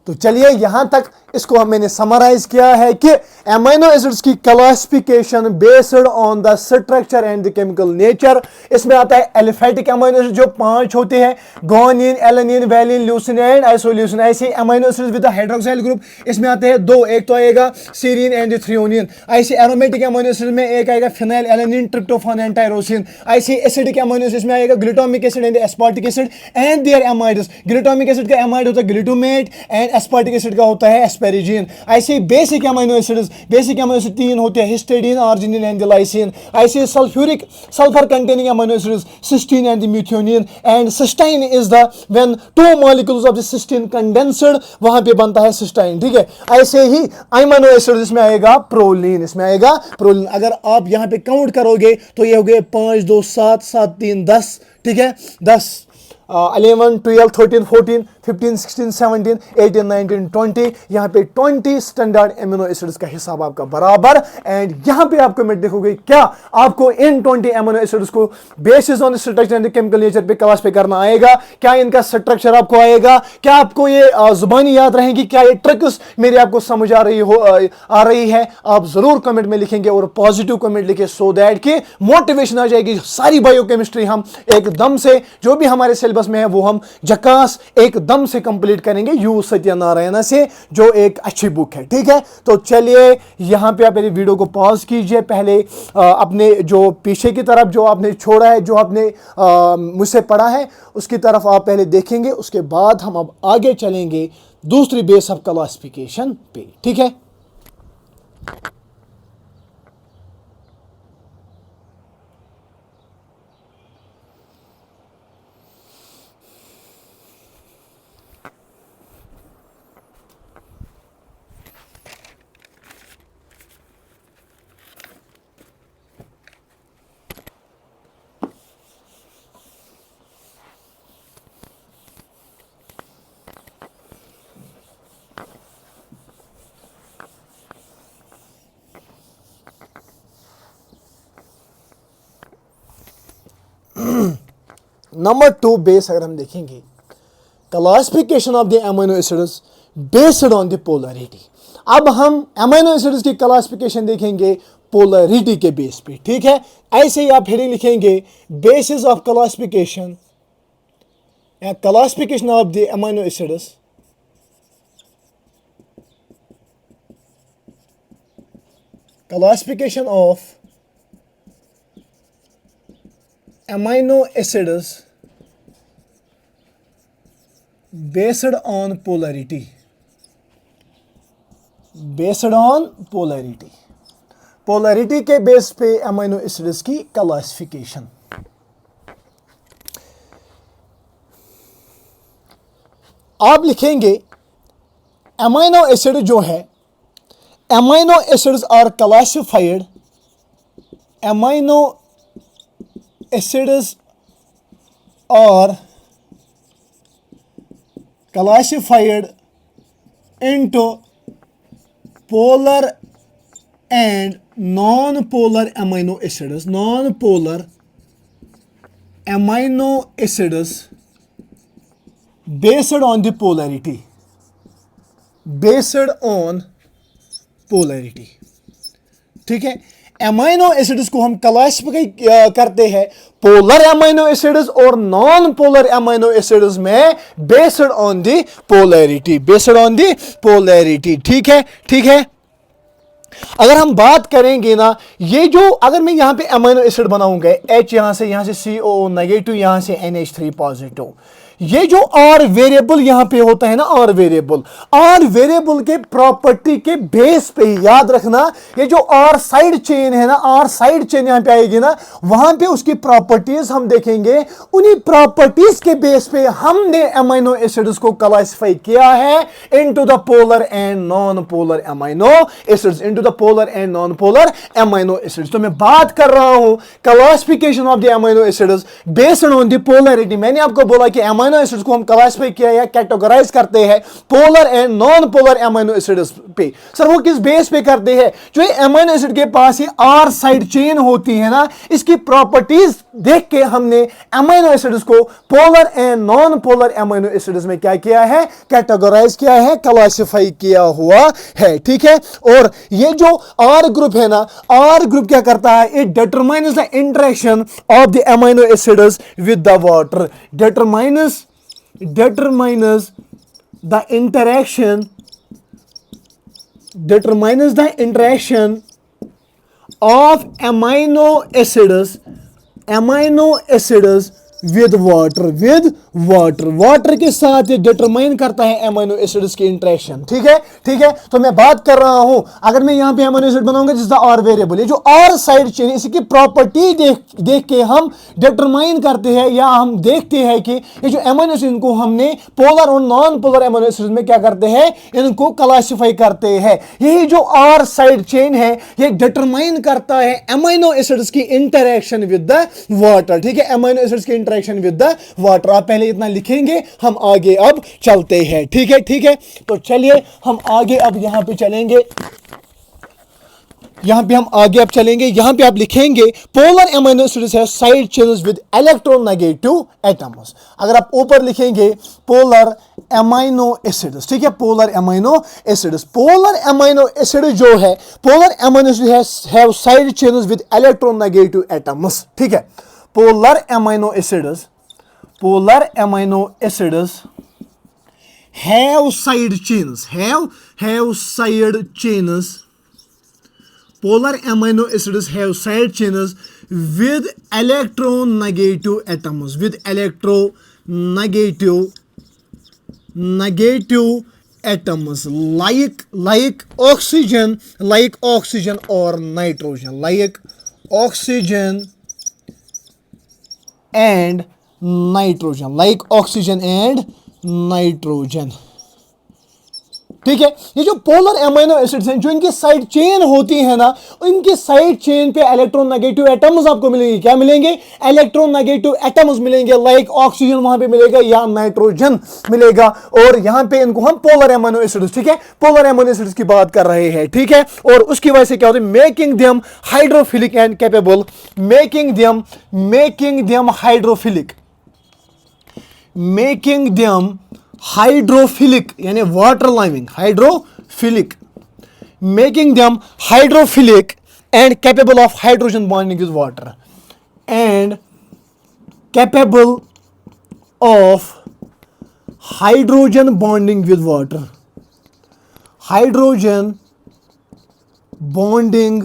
तो चलिए यहां तक इसको मैंने समराइज किया है कि एमाइनो एसिड्स की classification based on the structure and the chemical nature. इसमें आता है एलिफेटिक अमाइनो एसिड जो 5 होते हैं, guanine, alanine, valine, leucine and isoleucine. ऐसे amino acids with hydroxyl group, इसमें आते हैं 2, एक तो आएगा सीरीन एंड थ्रियोनिन। ऐसे एरोमेटिक अमाइनो एसिड में एक आएगा phenylalanine, tryptophan and tyrosine. ऐसे एसिडिक अमाइनो एसिड में आएगा glutamic acid and aspartic acid and their amides. Glutamic acid का एमाइड होता है ग्लूटामेट एंड एस्पार्टिक एसिड का होता है एस्पेरिजीन। ऐसे basic amino acids, basic amino acid 3 होते हैं, हिस्टिडीन, आर्जिनिन एंड लाइसिन। ऐसे sulphur containing amino acids, cysteine and methionine. And cystine is the when 2 molecules of the cysteine condensed, वहां पे बनता है सिस्टाइन, ठीक है। ऐसे ही अमाइनो एसिड्स इसमें आएगा प्रोलीन, अगर आप यहां पे काउंट करोगे तो ये हो गए 5, 2, 7, 7, 3, 10, ठीक है, 10, 11, 12, 13, 14, 15, 16, 17, 18, 19, 20, यहाँ पे 20 स्टैंडर्ड एमिनो एसिड्स का हिसाब आपका बराबर। एंड यहाँ पे आपको मैं देखोगे क्या आपको इन 20 एमिनो एसिड्स को basis on structure and chemical nature पे क्लासिफाई करना आएगा? क्या इनका स्ट्रक्चर आपको आएगा? क्या आपको ये जुबानी याद रहेगी? क्या ये ट्रिक्स मेरी आपको समझ आ रही है? आप जरूर कमेंट में लिखेंगे और पॉजिटिव कमेंट लिखे, सो दैट कि मोटिवेशन आ जाएगी। सारी बायोकेमिस्ट्री हम एकदम से जो भी हमारे सिलेबस में है वो हम झकास एकदम से कंप्लीट करेंगे यू सत्यनारायण से, जो एक अच्छी बुक है, ठीक है। तो चलिए यहां पे आप मेरी वीडियो को पॉज कीजिए, पहले अपने जो पीछे की तरफ जो आपने छोड़ा है, जो आपने मुझसे पढ़ा है, उसकी तरफ आप पहले देखेंगे, उसके बाद हम अब आगे चलेंगे दूसरी बेस ऑफ क्लासिफिकेशन पे, ठीक है। नंबर 2 बेस अगर हम देखेंगे, classification of the amino acids based on the polarity. अब हम अमीनो एसिड्स की क्लासिफिकेशन देखेंगे पोलरिटी के बेस पे, ठीक है। ऐसे ही आप हेडिंग लिखेंगे बेसिस ऑफ क्लासिफिकेशन या classification of the amino acids classification of amino acids based on polarity, based on polarity, polarity के बेस पे अमीनो एसिड्स की क्लासिफिकेशन। आप लिखेंगे अमीनो एसिड जो है, amino acids are classified, amino acids are classified into polar and non-polar amino acids. Non-polar amino acids based on the polarity. Based on polarity. ठीक है, amino acids को हम classify करते हैं पोलर अमीनो एसिड्स और non polar amino acids में based on the polarity, based on the polarity. ठीक है, ठीक है। अगर हम बात करेंगे ना, ये जो अगर मैं यहां पे अमीनो एसिड बनाऊंगा, H यहां से CO नेगेटिव, यहां से NH3 पॉजिटिव, ये जो आर वेरिएबल यहां पे होता है ना, आर वेरिएबल के प्रॉपर्टी के बेस पे याद रखना, ये जो आर साइड चेन है ना, आर साइड चेन यहां पे आएगी ना, वहां पे उसकी प्रॉपर्टीज हम देखेंगे। उन्हीं प्रॉपर्टीज के बेस पे हमने अमीनो एसिड्स को क्लासिफाई किया है into the polar and non polar amino acids, into the polar and non polar amino acids. तो मैं बात कर रहा हूं classification of the amino acids based on the polarity. मैंने आपको बोला कि अमीनो एसिड्स को हम क्लासिफाई किया या कैटेगराइज करते हैं polar and non polar amino acids पे। सर वो किस बेस पे करते हैं? जो ये अमीनो एसिड के पास ये आर साइड चेन होती है ना, इसकी प्रॉपर्टीज देख के हमने अमीनो एसिड्स को polar and non polar amino acids में क्या किया है? कैटेगराइज किया है, क्लासिफाई किया हुआ है। ठीक है, और ये जो आर ग्रुप है ना, आर ग्रुप क्या करता है? It determines the interaction of the amino acids with the water, determines the interaction of amino acids with water के साथ ये डिटरमाइन करता है अमीनो एसिड्स की इंटरेक्शन। ठीक है, ठीक है। तो मैं बात कर रहा हूं, अगर मैं यहां पे अमीनो एसिड बनाऊंगा जिसका आर वेरिएबल, ये जो आर साइड चेन इसकी प्रॉपर्टी देख के हम डिटरमाइन करते हैं या हम देखते हैं कि ये जो अमीनो एसिड, इनको हमने पोलर और नॉन पोलर अमीनो एसिड में क्या करते हैं? इनको क्लासिफाई करते हैं। यही जो आर साइड चेन है ये डिटरमाइन करता है अमीनो एसिड्स की इंटरेक्शन विद द वाटर। ठीक है, अमीनो एसिड्स की विद द वाटर। आप पहले इतना लिखेंगे, हम आगे अब चलते हैं। ठीक है, ठीक है। तो चलिए हम आगे अब यहां पे चलेंगे, यहां पे हम आगे अब चलेंगे। यहां पे आप लिखेंगे पोलर अमीनो एसिड्स है side chains with electronegative atoms. अगर आप ऊपर लिखेंगे पोलर अमीनो एसिड्स, ठीक है, polar amino acids, polar amino acid जो है, polar amino acid have side chains with electronegative atoms. ठीक है, polar amino acids have side chains, have side chains. Polar amino acids have side chains with electronegative atoms, with electronegative atoms, like oxygen or nitrogen, like oxygen and nitrogen, like oxygen and nitrogen। ठीक है, ये जो polar amino acids हैं, जो इनकी side chain होती है ना, इनकी साइड चेन पे इलेक्ट्रोनेगेटिव एटम्स आपको मिलेंगे। क्या मिलेंगे? इलेक्ट्रोनेगेटिव एटम्स मिलेंगे, लाइक ऑक्सीजन वहां पे मिलेगा या नाइट्रोजन मिलेगा, और यहां पे इनको हम पोलर अमीनो एसिड्स, ठीक है, पोलर अमीनो एसिड्स की बात कर रहे हैं। ठीक है, और उसकी वजह से क्या होता है? Making them hydrophilic and capable, making them hydrophilic यानी water living, hydrophilic, making them hydrophilic and capable of hydrogen bonding with water, and capable of hydrogen bonding with water, hydrogen bonding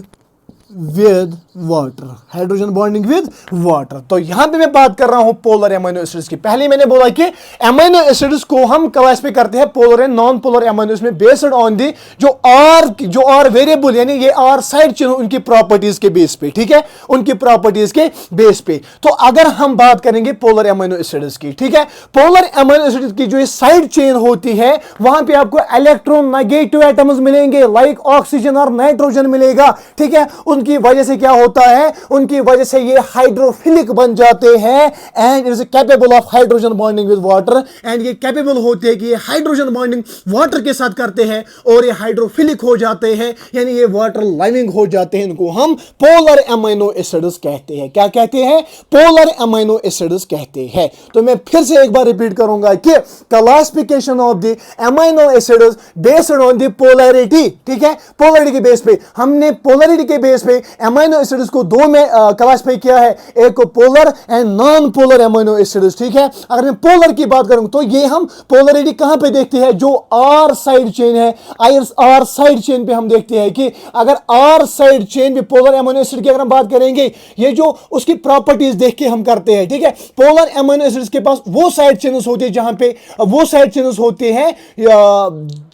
with water, hydrogen bonding with water. तो यहां पे मैं बात कर रहा हूं polar amino acids की। पहले मैंने बोला कि एमिनो एसिड्स को हम क्लासिफाई करते हैं polar and non polar amino acids में बेस्ड ऑन दी जो आर वेरिएबल, यानी ये आर साइड चेन उनकी प्रॉपर्टीज के बेस पे, ठीक है, उनकी प्रॉपर्टीज के बेस पे। तो अगर हम बात करेंगे पोलर एमिनो एसिड्स की, ठीक है, पोलर एमिनो एसिड्स की जो साइड चेन होती है वहां पे आपको इलेक्ट्रोनेगेटिव एटम्स मिलेंगे, लाइक ऑक्सीजन और नाइट्रोजन मिलेगा, ठीक है। उनकी वजह से क्या होता है, उनकी वजह से ये हाइड्रोफिलिक बन जाते हैं and it is capable of hydrogen bonding with water, and ये कैपेबल होते हैं कि ये हाइड्रोजन बॉन्डिंग वाटर के साथ करते हैं और ये हाइड्रोफिलिक हो जाते हैं, यानी ये वाटर लाइविंग हो जाते हैं। इनको हम पोलर एमिनो एसिड्स कहते हैं। क्या कहते हैं? पोलर एमिनो एसिड्स कहते हैं। तो मैं फिर से एक बार रिपीट करूंगा कि classification of the amino acids based on the polarity, ठीक है, पोलैरिटी के बेस पे हमने पोलैरिटी के बेस पे एमिनो एसिड्स को दो में क्लासिफाई किया है, एक को polar and non polar amino acids, ठीक है। अगर मैं पोलर की बात करूं तो ये हम पोलैरिटी कहां पे देखते हैं, जो आर साइड चेन है, आर साइड चेन पे हम देखते हैं कि अगर आर साइड चेन पे पोलर एमिनो एसिड की अगर हम बात करेंगे, ये जो उसकी प्रॉपर्टीज देख के हम करते हैं, ठीक है। पोलर एमिनो एसिड्स के पास वो साइड चेन्स होते हैं जहां पे वो साइड चेन्स होते हैं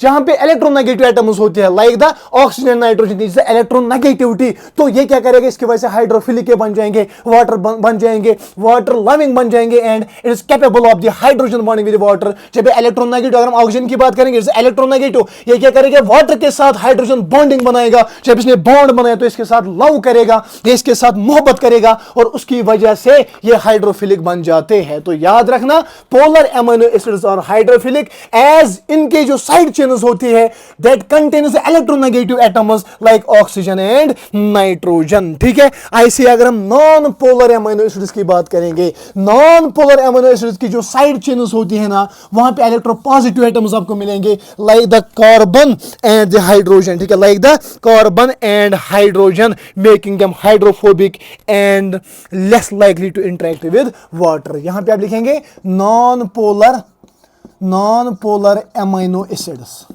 जहां पे इलेक्ट्रोनेगेटिव एटम्स होते हैं, like the oxygen nitrogen, is the electronegativity. तो ये क्या करेगा, इसकी वजह से हाइड्रोफिलिक बन जाएंगे, वाटर बन जाएंगे, वाटर लविंग बन जाएंगे and it is capable of the hydrogen bonding with water. जब इलेक्ट्रोनेगेटिव, अगर हम ऑक्सीजन की बात करेंगे, इलेक्ट्रोनेगेटिव, ये क्या करेगा, वाटर के साथ हाइड्रोजन बॉन्डिंग बनाएगा। जब इसने बॉन्ड बनाया तो इसके साथ लव करेगा, ये इसके साथ मोहब्बत करेगा और उसकी वजह से ये हाइड्रोफिलिक बन जाते हैं। तो याद रखना, पोलर एमिनो एसिड्स और हाइड्रोफिलिक एज इनके जो साइड चेन्स होती है that contains electronegative atoms like oxygen and nitrogen, ठीक है। ऐसे अगर हम नॉन पोलर एमिनो एसिड्स की बात करेंगे, नॉन पोलर एमिनो एसिड्स की जो साइड चेन्स होती है ना, वहां पे इलेक्ट्रोपॉजिटिव एटम्स आपको मिलेंगे like the carbon and the hydrogen, ठीक है, like the carbon and hydrogen, making them hydrophobic and less likely to interact with water. यहां पे आप लिखेंगे non polar amino acids,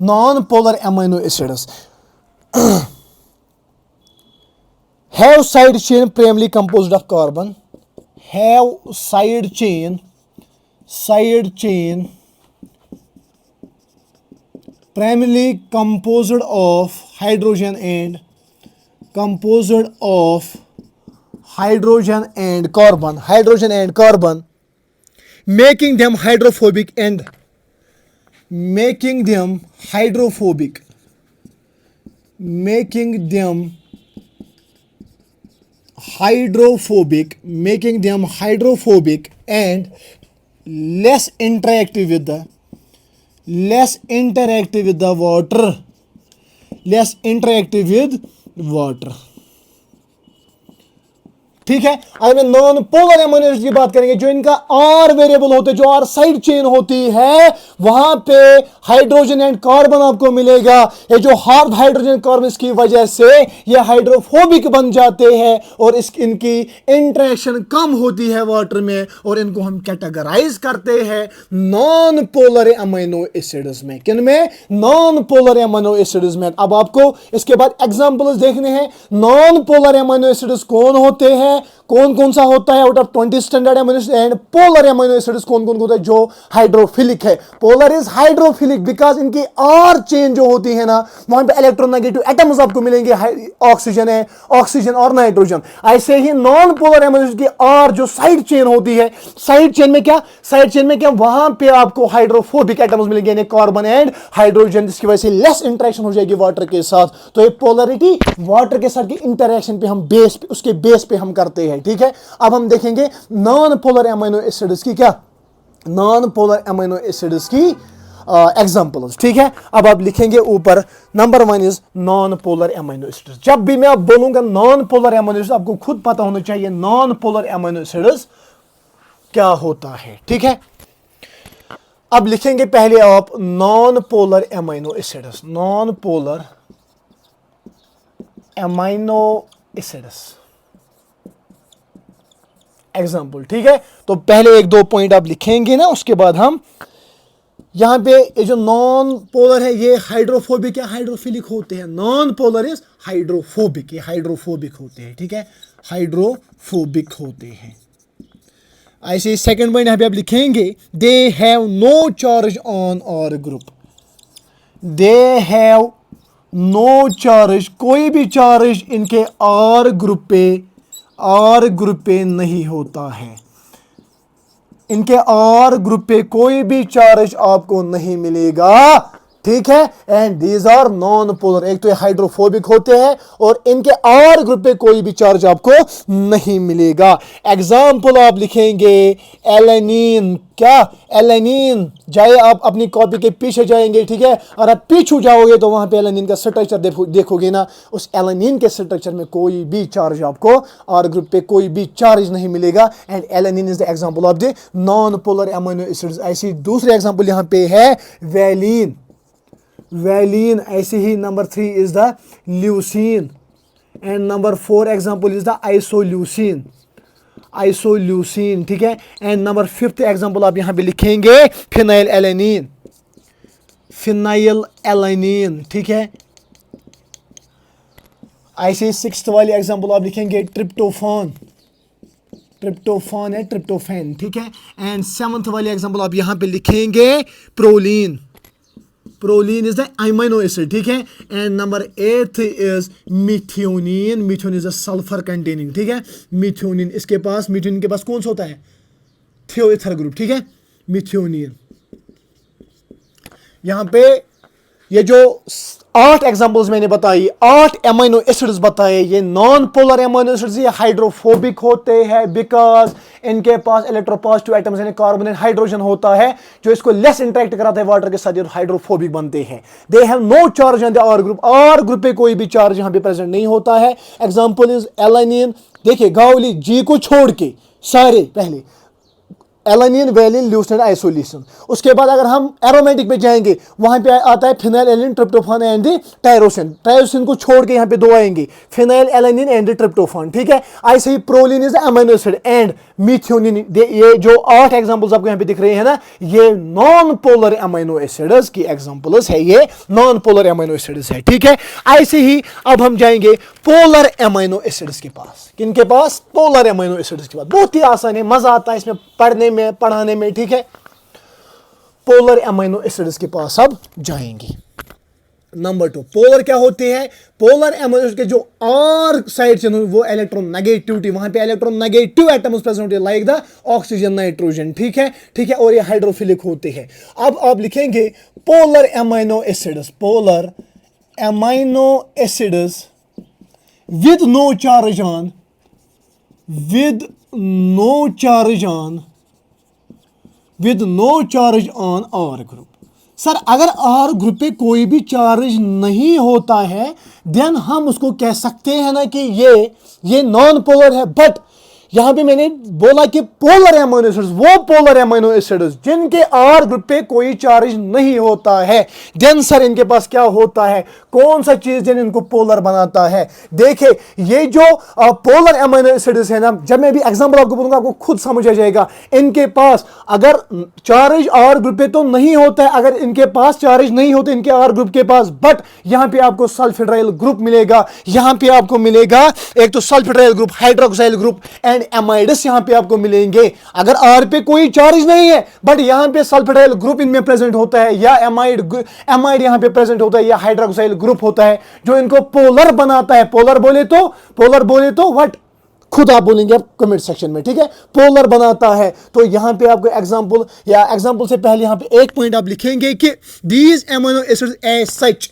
non polar amino acids have side chain primarily composed of carbon, have side chain primarily composed of hydrogen and carbon, making them hydrophobic and making them hydrophobic and less interactive with water, ठीक है। अगर मैं non polar amino acids की बात करेंगे, जो इनका are variable होते हैं, जो आर साइड चेन होती है, वहां पे हाइड्रोजन एंड कार्बन आपको मिलेगा। ये जो हार्ड हाइड्रोजन कार्बन की वजह से ये हाइड्रोफोबिक बन जाते हैं और इनकी इंटरेक्शन कम होती है वाटर में, और इनको हम कैटेगराइज करते हैं नॉन पोलर एमिनो एसिड्स में। किन में? नॉन पोलर एमिनो एसिड्स में। अब आपको इसके बाद एग्जांपल्स देखने हैं। नॉन पोलर एमिनो एसिड्स कौन होते हैं, कौन कौन सा होता है out of 20 standard amino acid, and polar amino acids कौन कौन होता है जो हाइड्रोफिलिक है। पोलर इज हाइड्रोफिलिक बिकॉज इनकी आर चेन जो होती है ना, वहां पे इलेक्ट्रोनेगेटिव एटम्स आपको मिलेंगे, ऑक्सीजन है, ऑक्सीजन और नाइट्रोजन। ऐसे ही नॉन पोलर एमिनो एसिड की आर जो साइड चेन होती है, साइड चेन में क्या, वहां पे आपको हाइड्रोफोबिक एटम्स मिलेंगे, यानी कार्बन एंड हाइड्रोजन, जिसकी वजह से लेस इंटरेक्शन हो जाएगी वाटर के साथ। तो ये पोलरिटी वाटर के साथ की इंटरेक्शन पे हम उसके बेस पे हम करते हैं, ठीक है। अब हम देखेंगे नॉन पोलर एमिनो एसिड्स की एग्जांपल्स, ठीक है। अब आप लिखेंगे ऊपर, number 1 is non polar amino acids. जब भी मैं आप बोलूंगा नॉन पोलर एमिनो एसिड्स, आपको खुद पता होना चाहिए नॉन पोलर एमिनो एसिड्स क्या होता है, ठीक है। अब लिखेंगे पहले आप non polar amino acids, non polar amino acids example, ठीक है। तो पहले 1-2 पॉइंट आप लिखेंगे ना, उसके बाद हम यहाँ पे ये जो नॉन पोलर है ये हाइड्रोफोबिक या हाइड्रोफिलिक होते हैं। नॉन पोलर इज हाइड्रोफोबिक, ये हाइड्रोफोबिक होते हैं, ठीक है, हाइड्रोफोबिक होते हैं। ऐसे सेकंड पॉइंट यहाँ पे आप लिखेंगे, they have no charge on R group, they have no charge, कोई भी चार्ज इनके आर ग्रुप पे नहीं होता है, इनके आर ग्रुप पे कोई भी चार्ज आपको नहीं मिलेगा, ठीक है। And these are non polar, एक तो ये हाइड्रोफोबिक होते हैं और इनके आर ग्रुप पे कोई भी चार्ज आपको नहीं मिलेगा। एग्जाम्पल आप लिखेंगे एलेनिन, क्या एलेनिन, जाए आप अपनी कॉपी के पीछे जाएंगे, ठीक है, और आप पीछे जाओगे तो वहां पे एलेनिन का स्ट्रक्चर देखोगे ना, उस एलेनिन के स्ट्रक्चर में कोई भी चार्ज आपको आर ग्रुप पे कोई भी चार्ज नहीं मिलेगा। And alanine is the example of the non polar amino acids. ऐसी दूसरी एग्जांपल यहां पे है वैलिन, वैलिन, ऐसे ही number 3 is the leucine and number 4 example is the isoleucine, isoleucine, ठीक है। एंड नंबर 5 एग्जांपल आप यहां पे लिखेंगे फिनाइल एलेनिन, फिनाइल एलेनिन, ठीक है। ऐसे 6th वाली एग्जांपल आप लिखेंगे ट्रिप्टोफान, ट्रिप्टोफान है ट्रिप्टोफैन, ठीक है। एंड 7th वाली एग्जांपल आप यहां पे लिखेंगे proline, proline is the amino acid, ठीक है। And number 8 is methionine, methionine is a sulphur containing, ठीक है, मिथ्योनिन, इसके पास, मिथ्योनिन के पास कौन सा होता है, थियोएथर ग्रुप, ठीक है, मिथ्योनिन। यहां पे ये जो 8 एग्जांपल्स मैंने बताई, 8 अमीनो एसिड्स बताए, ये नॉन पोलर अमीनो एसिड्स, ये हाइड्रोफोबिक होते हैं बिकॉज इनके पास इलेक्ट्रोपॉजिटिव एटम्स यानी कार्बन एंड हाइड्रोजन होता है जो इसको लेस इंटरेक्ट कराता है वाटर के साथ, ये हाइड्रोफोबिक बनते हैं। They have no charge on the R group, R group पे कोई भी चार्ज यहां पे प्रेजेंट नहीं होता है। एग्जांपल इज एलानिन, देखिए गावली जी को छोड़ के सारे, पहले एलानिन, वैलिन, ल्यूसीन, आइसोल्यूसिन। उसके बाद अगर हम एरोमेटिक पे जाएंगे वहां पे आता है phenylalanine, tryptophan and the tyrosine, tyrosine को छोड़ के यहाँ पे 2 आएंगे, फिनाइल एलानिन एंड ट्रिप्टोफान, ठीक है। ऐसे ही proline is amino acid and methionine, ये जो 8 एग्जांपल्स आपको यहाँ पे दिख रहे हैं ना, ये नॉन पोलर अमीनो एसिड्स की एग्जांपल्स है, ये नॉन पोलर अमीनो एसिड्स है, ठीक है। ऐसे ही अब हम जाएंगे पोलर अमीनो एसिड्स के पास, किनके पास, पोलर अमीनो एसिड्स के पास। बहुत ही आसान है, मजा आता है इसमें पढ़ने में, पढ़ाने में, ठीक है। पोलर अमीनो एसिड्स के पास अब जाएंगे। नंबर 2, पोलर क्या होते हैं, पोलर अमीनो एसिड के जो आर साइड चेन वो इलेक्ट्रोनेगेटिविटी, वहां पे इलेक्ट्रोनेगेटिव एटम्स प्रेजेंट होते हैं लाइक द ऑक्सीजन, नाइट्रोजन, ठीक है, ठीक है, और ये हाइड्रोफिलिक होते हैं। अब आप लिखेंगे polar amino acids, polar amino acids with no charge on, with no charge on, with no charge on R group। Sir अगर R ग्रुप पे कोई भी चार्ज नहीं होता है देन हम उसको कह सकते हैं ना कि ये नॉन पोलर है। बट यहां पे मैंने बोला कि पोलर अमीनो एसिड्स, वो पोलर अमीनो एसिड्स जिनके आर ग्रुप पे कोई चार्ज नहीं होता है, देन सर इनके पास क्या होता है, कौन सा चीज जिन इनको पोलर बनाता है। देखिए ये जो पोलर अमीनो एसिड्स है ना, जब मैं भी एग्जांपल आपको बोलूंगा आपको खुद समझ आ जाएगा। इनके पास अगर चार्ज आर ग्रुप पे तो नहीं होता है, अगर इनके पास चार्ज नहीं होते इनके आर ग्रुप के पास, बट यहां पे आपको सल्फेड्राइल ग्रुप मिलेगा, यहां पे आपको मिलेगा एक तो sulphydryl group, hydroxyl group and amides यहां पे आपको मिलेंगे। अगर आर पे कोई चार्ज नहीं है बट यहां पे सल्फेड्राइल ग्रुप इनमें प्रेजेंट होता है, या एमाइड यहां पे प्रेजेंट होता है, या हाइड्रोक्साइल ग्रुप होता है जो इनको पोलर बनाता है। पोलर बोले तो व्हाट, खुद आप बोलेंगे आप कमेंट सेक्शन में, ठीक है, पोलर बनाता है। तो यहां पे आपको एग्जांपल, या एग्जांपल से पहले यहां पे एक पॉइंट आप लिखेंगे कि these amino acids as such,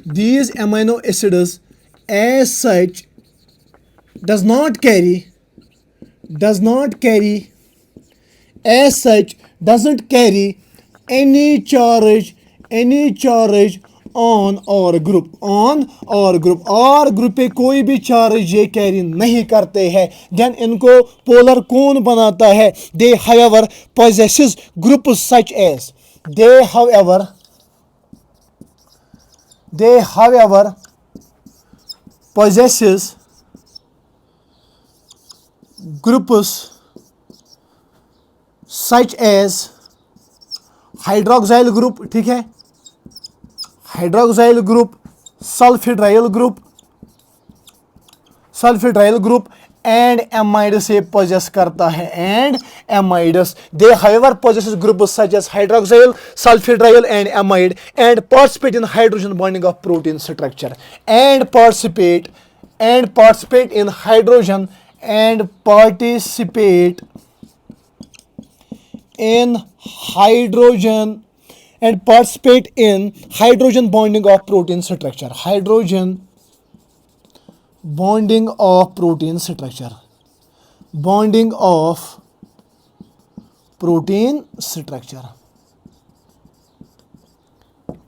these amino acids as such does not carry any charge on R group, R group पे कोई भी चार्ज ये कैरी नहीं करते हैं। देन इनको पोलर कौन बनाता है, they however possesses groups such as, they however possesses groups such as hydroxyl group, ठीक है, hydroxyl group, sulphydryl group, sulphydryl group and amide से पोजेस करता है, and amides they however possesses groups such as hydroxyl, sulphydryl and amide and participate in hydrogen bonding of protein structure and participate in hydrogen and participate in hydrogen bonding of protein structure, hydrogen bonding of protein structure, bonding of protein structure.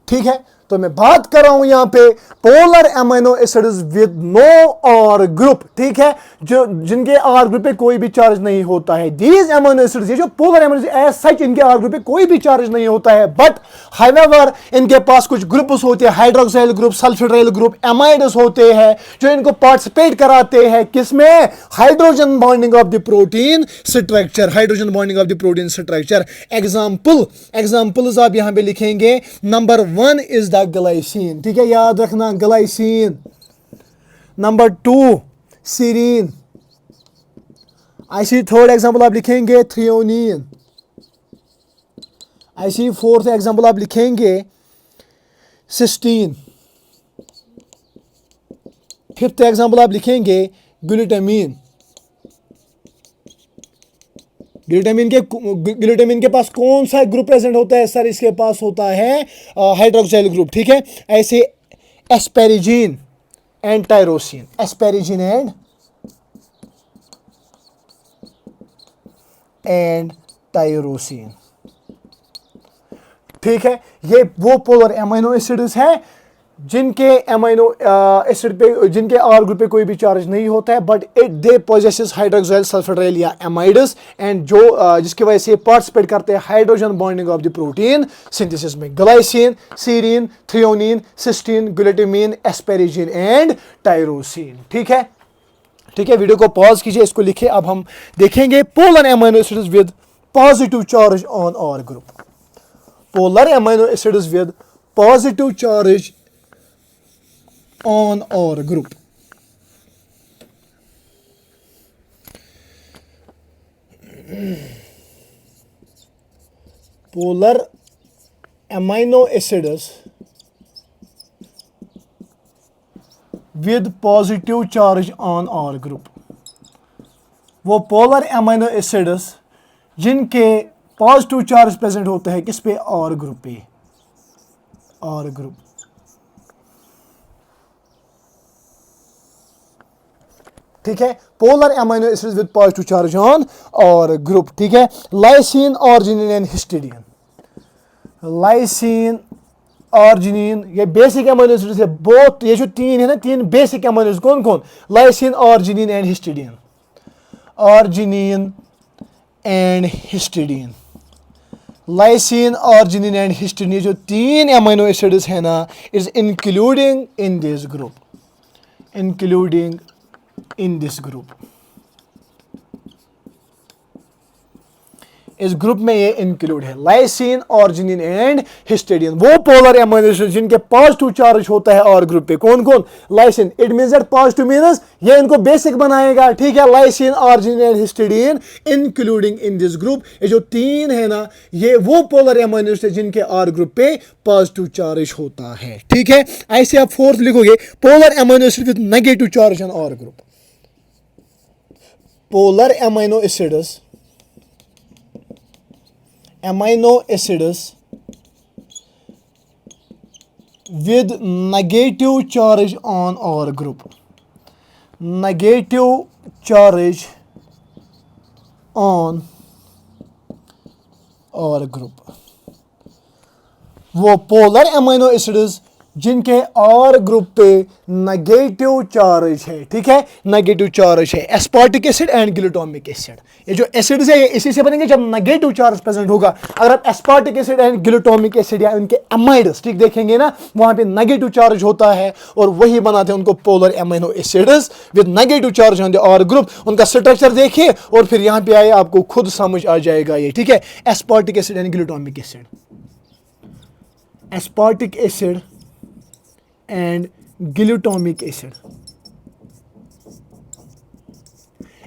ठीक है, तो मैं बात कर रहा हूं यहां पे polar amino acids with no R group, ठीक है, जो जिनके आर ग्रुप पे कोई भी चार्ज नहीं होता है. दीज एमिनो एसिड्स, ये जो पोलर एमिनो एज सच इनके आर ग्रुप पे कोई भी चार्ज नहीं होता है, बट हाउएवर इनके पास कुछ ग्रुप्स होते हैं, hydroxyl group, sulphydryl group, amides होते हैं जो इनको पार्टिसिपेट कराते हैं किसमें, hydrogen bonding of the protein structure, hydrogen bonding of the protein structure. Examples आप यहां पे लिखेंगे. नंबर 1 इज द ग्लाइसिन, ठीक है, याद रखना ग्लाइसिन. Number 2 serine. ऐसी थर्ड एग्जांपल आप लिखेंगे थ्रियोनिन. ऐसी फोर्थ एग्जांपल आप लिखेंगे सिस्टीन. फिफ्थ एग्जांपल आप लिखेंगे ग्लूटामीन. ग्लूटामिन के पास कौन सा ग्रुप प्रेजेंट होता है सर, इसके पास होता है हाइड्रोक्साइल ग्रुप, ठीक है. ऐसे एस्पेरिजीन एंड टायरोसिन, एस्पेरिजीन एंड टायरोसिन, ठीक है. ये वो पोलर एमिनो एसिड्स हैं जिनके एमिनो एसिड पे, जिनके आर ग्रुप पे कोई भी चार्ज नहीं होता है, but it they possesses hydroxyl, sulphydryl या एमाइड्स, एंड जो जिसकी वजह से पार्टिसिपेट करते हैं hydrogen bonding of the protein synthesis में. Glycine, serine, threonine, cysteine, glutamine, asparagine and tyrosine, ठीक है. ठीक है, वीडियो को पॉज कीजिए, इसको लिखिए. अब हम देखेंगे polar amino acids with positive charge on R group. Polar amino acids with positive charge on our group. Polar amino acids with positive charge on our group. वो पोलर एमिनो एसिड्स जिनके positive charge present होते हैं किस पे, are group पे, are group. ठीक है, polar amino acids with positive charge on R group, ठीक है. Lysine, arginine and histidine. Lysine, arginine, ये बेसिक एमिनो एसिड्स है. बोथ ये जो तीन है ना, तीन बेसिक एमिनो एसिड्स कौन कौन, lysine, arginine and histidine, arginine and histidine. Lysine, arginine and histidine, ये जो तीन एमिनो एसिड्स है ना, is including in this group, including in this group. इस ग्रुप में ये इंक्लूड है लाइसिन, आर्जिनिन एंड हिस्टिडीन. वो पोलर एमिनो एसिड्स जिनके पॉजिटिव चार्ज होता है और ग्रुप पे, कौन कौन, lysine. It means that positive means ये इनको बेसिक बनाएगा, ठीक है. Lysine, arginine and histidine including in this group. ये जो तीन है ना, ये वो पोलर एमिनो एसिड्स जिनके आर ग्रुप पे पॉजिटिव चार्ज होता है, ठीक है. ऐसे आप फोर्थ लिखोगे polar amino acid with negative charge on R group. Polar amino acids, amino acids with negative charge on our group, negative charge on our group. वो पोलर एमिनो एसिड्स जिनके और ग्रुप पे नेगेटिव चार्ज है, ठीक है, negative charge है, aspartic acid and glutamic acid. ये जो एसिड्स है ये इसी से बनेंगे जब नेगेटिव चार्ज प्रेजेंट होगा। अगर आप aspartic acid and glutamic acid या उनके एमाइड्स ठीक देखेंगे ना, वहां पे नेगेटिव चार्ज होता है और वही बनाते हैं उनको polar amino acids with negative charge on the और ग्रुप। उनका स्ट्रक्चर देखिए और फिर यहां पे आए, आपको खुद समझ आ जाएगा ये, ठीक है। Aspartic acid and glutamic acid, aspartic acid and glutamic acid.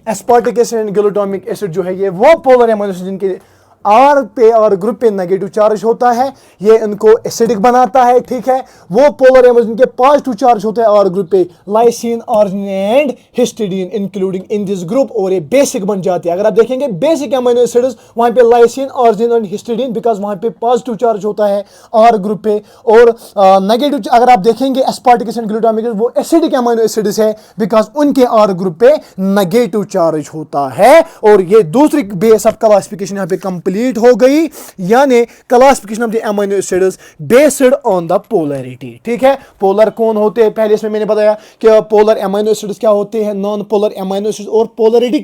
Aspartic acid and glutamic acid जो है ये वो पोलर एमिनो एसिड जिनके आर पे और ग्रुप पे नेगेटिव चार्ज होता है, ये इनको एसिडिक बनाता है, ठीक है। वो पोलर एमिनो जिनके पॉजिटिव चार्ज होता है और ग्रुप पे lysine, arginine and histidine including in this group, और ये बेसिक बन जाती है। अगर आप देखेंगे बेसिक एमिनो एसिड्स वहां पे lysine, arginine and histidine, because वहां पे पॉजिटिव चार्ज होता है और ग्रुप पे, और नेगेटिव अगर आप देखेंगे एस्पार्टिक एसिड ग्लूटामिक एसिड वो एसिडिक एमिनो एसिड्स है बिकॉज उनके आर ग्रुप पे नेगेटिव चार्ज होता है। और ये दूसरी बेस ऑफ क्लासिफिकेशन यहां पे कंप्लीट हो गई, यानी classification of the amino acids based on the polarity, ठीक है। पोलर कौन होते हैं, पहले इसमें मैंने बताया कि पोलर एमिनो एसिड्स क्या होते हैं, नॉन पोलर एमिनो एसिड्स, और पोलैरिटी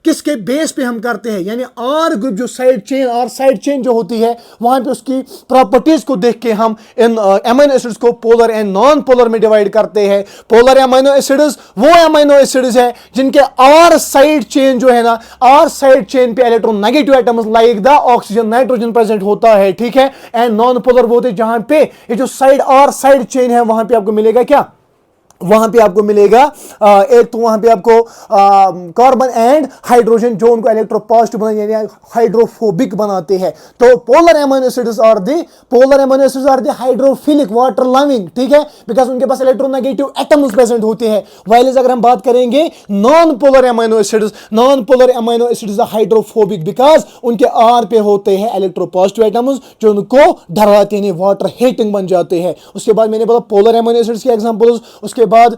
किसके बेस पे हम करते हैं, यानी आर ग्रुप जो side chain, R side chain जो होती है वहां पे उसकी प्रॉपर्टीज को देख के हम इन एमिनो एसिड्स को पोलर एंड नॉन पोलर में डिवाइड करते हैं। पोलर एमिनो एसिड्स वो एमिनो एसिड्स है जिनके आर साइड चेन जो है ना, आर साइड चेन पे electronegative atoms like the oxygen, nitrogen present होता है, ठीक है। एंड नॉन पोलर वो होते हैं जहां पे ये जो साइड आर साइड चेन है वहां पे आपको मिलेगा क्या, वहां पे आपको मिलेगा एक तो वहां पे आपको कार्बन एंड हाइड्रोजन जो उनको इलेक्ट्रोपॉजिटिव बनाते हैं, हाइड्रोफोबिक बनाते हैं। तो polar amino acids are the hydrophilic, water loving, ठीक है, बिकॉज उनके पास इलेक्ट्रोनेगेटिव एटम्स प्रेजेंट होते हैं। वाइलेज अगर हम बात करेंगे non polar amino acids hydrophobic because उनके आर पे होते हैं इलेक्ट्रोपॉजिटिव एटम्स जो उनको डराते हैं, वाटर हीटिंग बन जाते हैं। उसके बाद मैंने बोला पोलर एमिनो एसिड्स के एग्जांपल्स, उसके बाद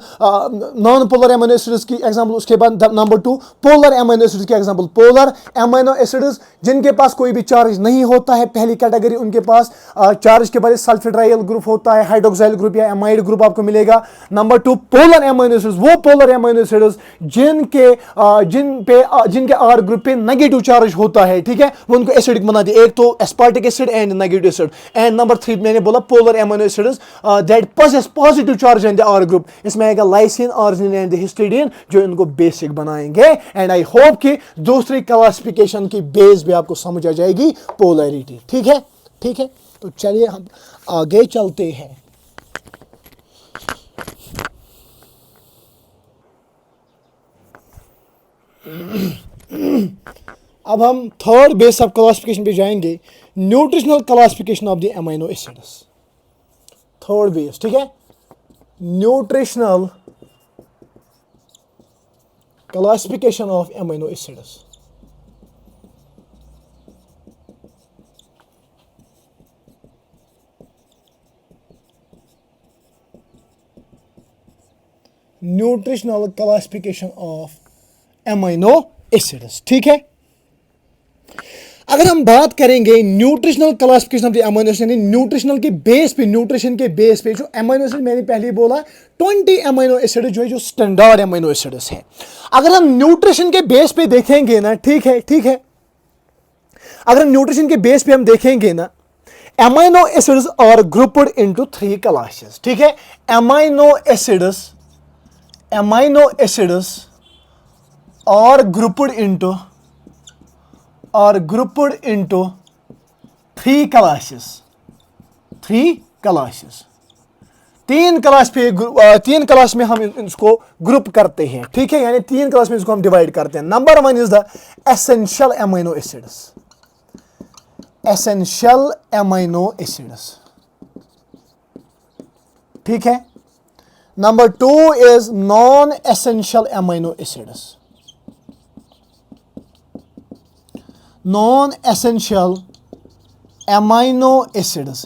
नॉन पोलर एमिनो एसिड्स की एग्जांपल, उसके बाद नंबर 2 पोलर एमिनो एसिड्स की एग्जांपल। पोलर एमिनो एसिड्स जिनके पास कोई भी चार्ज नहीं होता है, पहली कैटेगरी, उनके पास चार्ज के बाद सल्फेट्राइल ग्रुप होता है, हाइड्रोक्साइल ग्रुप या एमाइड ग्रुप आपको मिलेगा। नंबर 2 पोलर एमिनो एसिड्स, वो पोलर एमिनो एसिड्स जिनके आर ग्रुप पे नेगेटिव चार्ज होता है, ठीक है, वो उनको एसिडिक बनाती है। एक तो aspartic acid and negative acid. And number 3 मैंने बोला polar amino acids that possess positive charge in the R group, इसमें आएगा लाइसिन, अर्जिनिन एंड हिस्टिडीन जो इनको बेसिक बनाएंगे। एंड आई होप कि दूसरी क्लासिफिकेशन की बेस भी आपको समझ आ जाएगी, पोलैरिटी, ठीक है, ठीक है। तो चलिए हम आगे चलते हैं। अब हम थर्ड बेस ऑफ क्लासिफिकेशन पे जाएंगे, nutritional classification of the amino acids. Third base, ठीक है, nutritional classification of amino acids. Nutritional classification of amino acids, ठीक है। अगर हम बात करेंगे nutritional classification of the amino acid, nutritional के बेस पे, न्यूट्रिशन के बेस पे जो एमिनो एसिड मैंने पहले बोला 20 एमिनो एसिड जो है जो स्टैंडर्ड एमिनो एसिड्स है। अगर हम न्यूट्रिशन के बेस पे देखेंगे ना, ठीक है, ठीक है, अगर हम न्यूट्रिशन के बेस पे हम देखेंगे ना, amino acids are grouped into 3 classes, ठीक है। Amino acids are grouped into 3 classes, 3 classes। 3 class पे 3 क्लास में हम इसको ग्रुप करते हैं, ठीक है, यानी 3 क्लास में इसको हम डिवाइड करते हैं। Number 1 is the essential amino acids, essential amino acids, ठीक है। Number 2 is non essential amino acids, non-essential amino acids।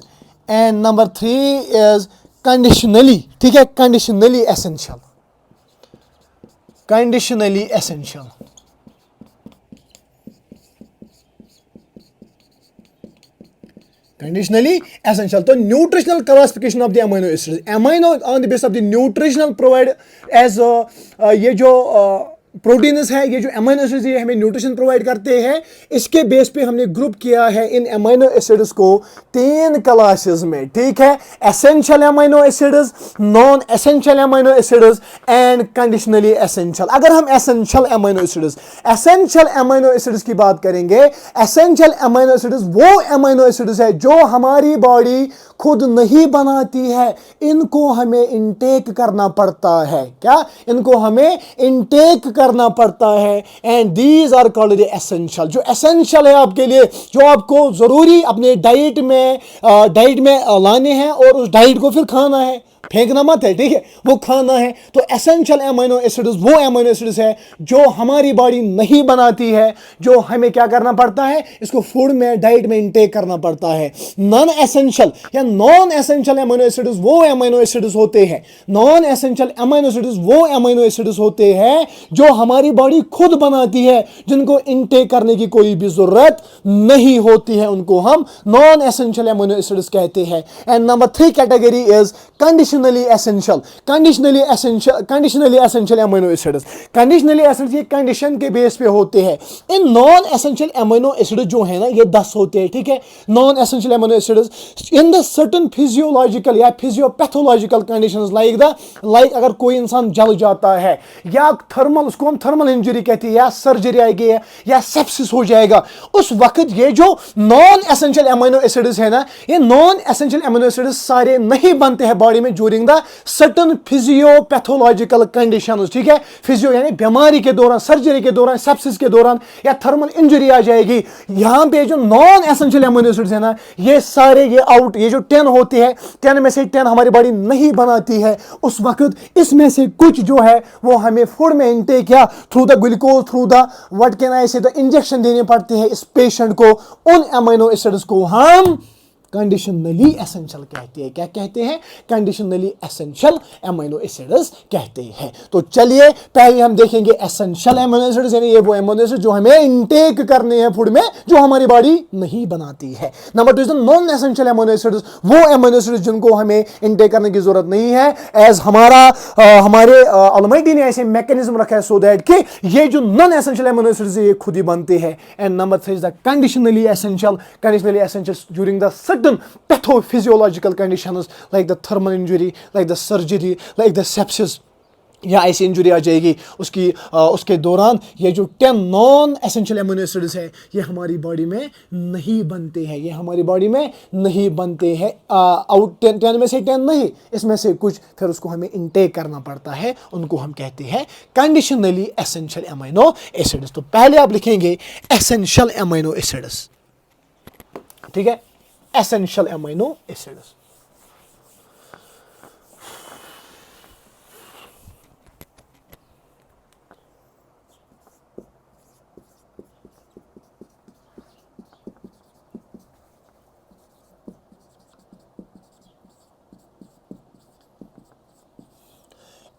and number 3 is conditionally, ठीक है, conditionally essential, conditionally essential। conditionally essential. तो nutritional classification of the amino acids, amino on the basis of the nutritional provide as ये जो proteins है, ये जो amino acids ये हमें न्यूट्रिशन प्रोवाइड करते हैं, इसके बेस पे हमने ग्रुप किया है इन अमीनो एसिड्स को 3 क्लासेस में, ठीक है। Essential amino acids, non essential amino acids and conditionally essential. अगर हम एसेंशियल अमीनो एसिड्स की बात करेंगे, एसेंशियल अमीनो एसिड्स वो अमीनो एसिड्स है जो हमारी बॉडी खुद नहीं बनाती है, इनको हमें इनटेक करना पड़ता है। क्या? इनको हमें इनटेक करना पड़ता है। And these are called essential. जो एसेंशियल है आपके लिए, जो आपको जरूरी अपने डाइट में लाने हैं और उस डाइट को फिर खाना है, फेंकना मत है, ठीक है, वो खाना है। तो एसेंशियल अमीनो एसिड्स वो अमीनो एसिड्स है जो हमारी बॉडी नहीं बनाती है, जो हमें क्या करना पड़ता है, इसको फूड में, डाइट में इनटेक करना पड़ता है। नॉन एसेंशियल या नॉन एसेंशियल अमीनो एसिड्स वो अमीनो एसिड्स होते हैं, नॉन एसेंशियल अमीनो एसिड्स वो अमीनो एसिड्स होते हैं जो हमारी बॉडी खुद बनाती है, जिनको इनटेक करने की कोई भी जरूरत नहीं होती है, उनको हम नॉन एसेंशियल अमीनो एसिड्स कहते हैं। And number 3 category is conditionally essential amino acids. Conditionally essential ये कंडीशन के बेस पे होते हैं। In non essential amino acid जो है ना, ये 10 होते हैं, ठीक है। Non essential amino acids in the certain physiological या फिजियोपैथोलॉजिकल कंडीशंस लाइक अगर कोई इंसान जल जाता है या थर्मल, उसको हम थर्मल इंजरी कहते हैं, या सर्जरी आएगी या सेप्सिस हो जाएगा, उस वक्त ये जो नॉन एसेंशियल अमीनो एसिड्स है ना, ये नॉन एसेंशियल अमीनो एसिड्स सारे नहीं बनते हैं बॉडी में ड्यूरिंग द सर्टेन फिजियोपैथोलॉजिकल कंडीशंस, ठीक है। फिजियो यानी बीमारी के दौरान, सर्जरी के दौरान, सेप्सिस के दौरान या थर्मल इंजरी आ जाएगी, यहां पे जो नॉन एसेंशियल अमीनो एसिड्स है ना, ये सारे ये जो 10 होते हैं, 10 में से 10 हमारी बॉडी नहीं बनाती है। उस वक्त इसमें से कुछ जो है वो हमें फूड में इंटेक या through the glucose, through the what can I से, द इंजेक्शन देने पड़ते हैं इस पेशेंट को। उन अमीनो एसिड्स को हम कंडीशनली एसेंशियल कहते हैं। क्या कहते हैं? कंडीशनली एसेंशियल अमीनो एसिड्स कहते हैं। तो चलिए पहले हम देखेंगे एसेंशियल अमीनो एसिड्स, यानी ये वो अमीनो एसिड जो हमें इनटेक करने हैं फूड में, जो हमारी बॉडी नहीं बनाती है। Number 2 is the non essential amino acids, वो अमीनो एसिड्स जिनको हमें इनटेक करने की जरूरत नहीं है, एज हमारे ऑलमाइटी ने ऐसे मैकेनिज्म रखा है सो दैट कि ये जो नॉन एसेंशियल अमीनो एसिड्स ये खुद ही बनते हैं। And number 3 is the conditionally essential during the certain pathophysiological conditions like the thermal injury, like the surgery, like the sepsis, या ऐसी इंजरी आ जाएगी उसके दौरान ये जो 10 नॉन एसेंशियल अमीनो एसिड्स है ये हमारी बॉडी में नहीं बनते हैं, ये हमारी बॉडी में नहीं बनते हैं। आउट 10 में से 10 नहीं, इसमें से कुछ फिर उसको हमें इनटेक करना पड़ता है, उनको हम कहते हैं कंडीशनली एसेंशियल अमीनो एसिड्स। तो पहले आप लिखेंगे एसेंशियल अमीनो एसिड्स, ठीक है, essential amino acids।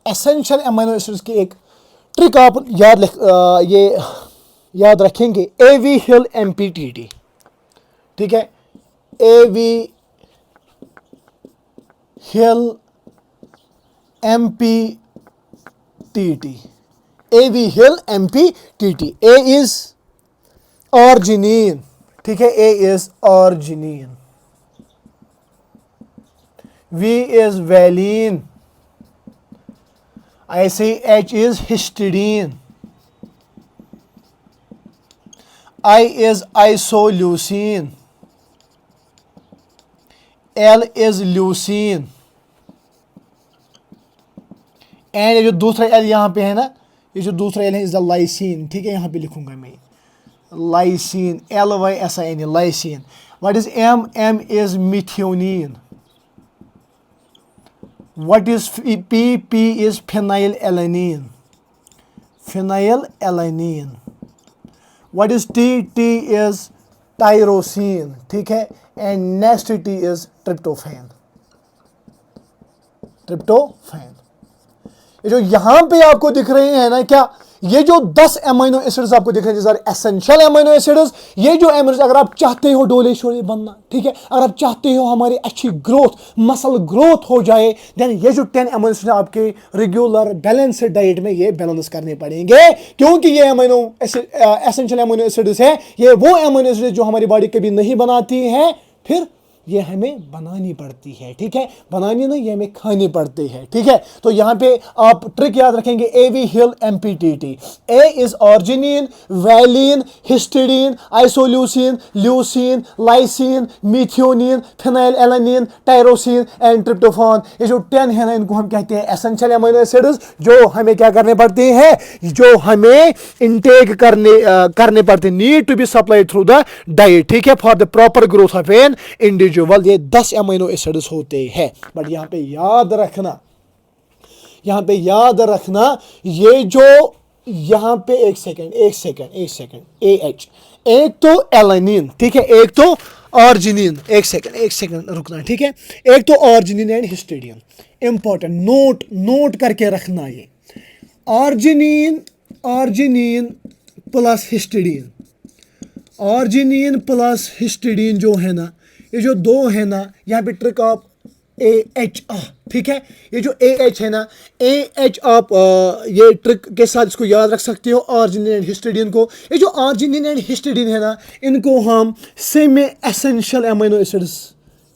Essential amino acids की एक ट्रिक आप याद रखेंगे, एवी हिल एमपीटीटी, ठीक है। AV Hill MPTT, AV Hill MPTT। A is arginine, ठीक है, A is arginine, V is valine, ICH is histidine, I is isoleucine, L is leucine, and ये जो दूसरा L यहाँ पे है ना, ये जो दूसरा L है इज द लाइसिन, ठीक है, यहाँ पे लिखूंगा मैं lysine, LYSIN, lysine. What is M? M is methionine. What is P? P is phenyl alanine, phenyl alanine. What is T? T is tyrosine, ठीक है, and next T is tryptophan, tryptophan. ये जो यहां पे आपको दिख रहे हैं ना, क्या ये जो 10 अमीनो एसिड्स आपको दिख रहे हैं सर, एसेंशियल अमीनो एसिड्स, ये जो अमीनो एसिड, अगर आप चाहते हो डोले शोले बनना, ठीक है, अगर आप चाहते हो हमारी अच्छी ग्रोथ, मसल ग्रोथ हो जाए, देन ये जो 10 अमीनो एसिड आपके रेगुलर बैलेंस डाइट में ये बैलेंस करने पड़ेंगे, क्योंकि ये अमीनो एसेंशियल अमीनो एसिड्स है, ये वो अमीनो एसिड जो हमारी बॉडी कभी नहीं बनाती है, फिर ये हमें बनानी पड़ती है, ठीक है, बनानी नहीं, ये हमें खानी पड़ती है, ठीक है। तो यहाँ पे आप ट्रिक याद रखेंगे, AV hill MPTT. A is arginine, valine, histidine, isoleucine, leucine, lysine, methionine, phenylalanine, tyrosine and tryptophan. ये जो 10 है ना, इनको हम कहते हैं एसेंशियल अमीनो एसिड्स, जो हमें क्या करने पड़ते हैं, जो हमें इनटेक करने पड़ते, need to be supplied through the diet, ठीक है, for the proper growth of an individual. ये 10 अमीनो एसिड्स होते हैं। बट यहां पे याद रखना, ये जो यहां पे एक सेकंड AH, एक तो एलानिन, ठीक है, एक तो ऑर्जिनिन, एक सेकंड रुकना, ठीक है, एक तो ऑर्जिनिन एंड हिस्टिडीन, इंपॉर्टेंट, नोट करके रखना, ये ऑर्जिनिन प्लस हिस्टिडीन जो है ना, ये जो दो है ना, यहाँ पे ट्रिक ऑफ AH, ठीक है, ये जो AH है ना, AH आप ये ट्रिक के साथ इसको याद रख सकते हो, ऑर्जिनिन एंड हिस्टिडीन को। ये जो ऑर्जिनिन एंड हिस्टिडीन है ना, इनको हम सेमी एसेंशियल अमीनो एसिड्स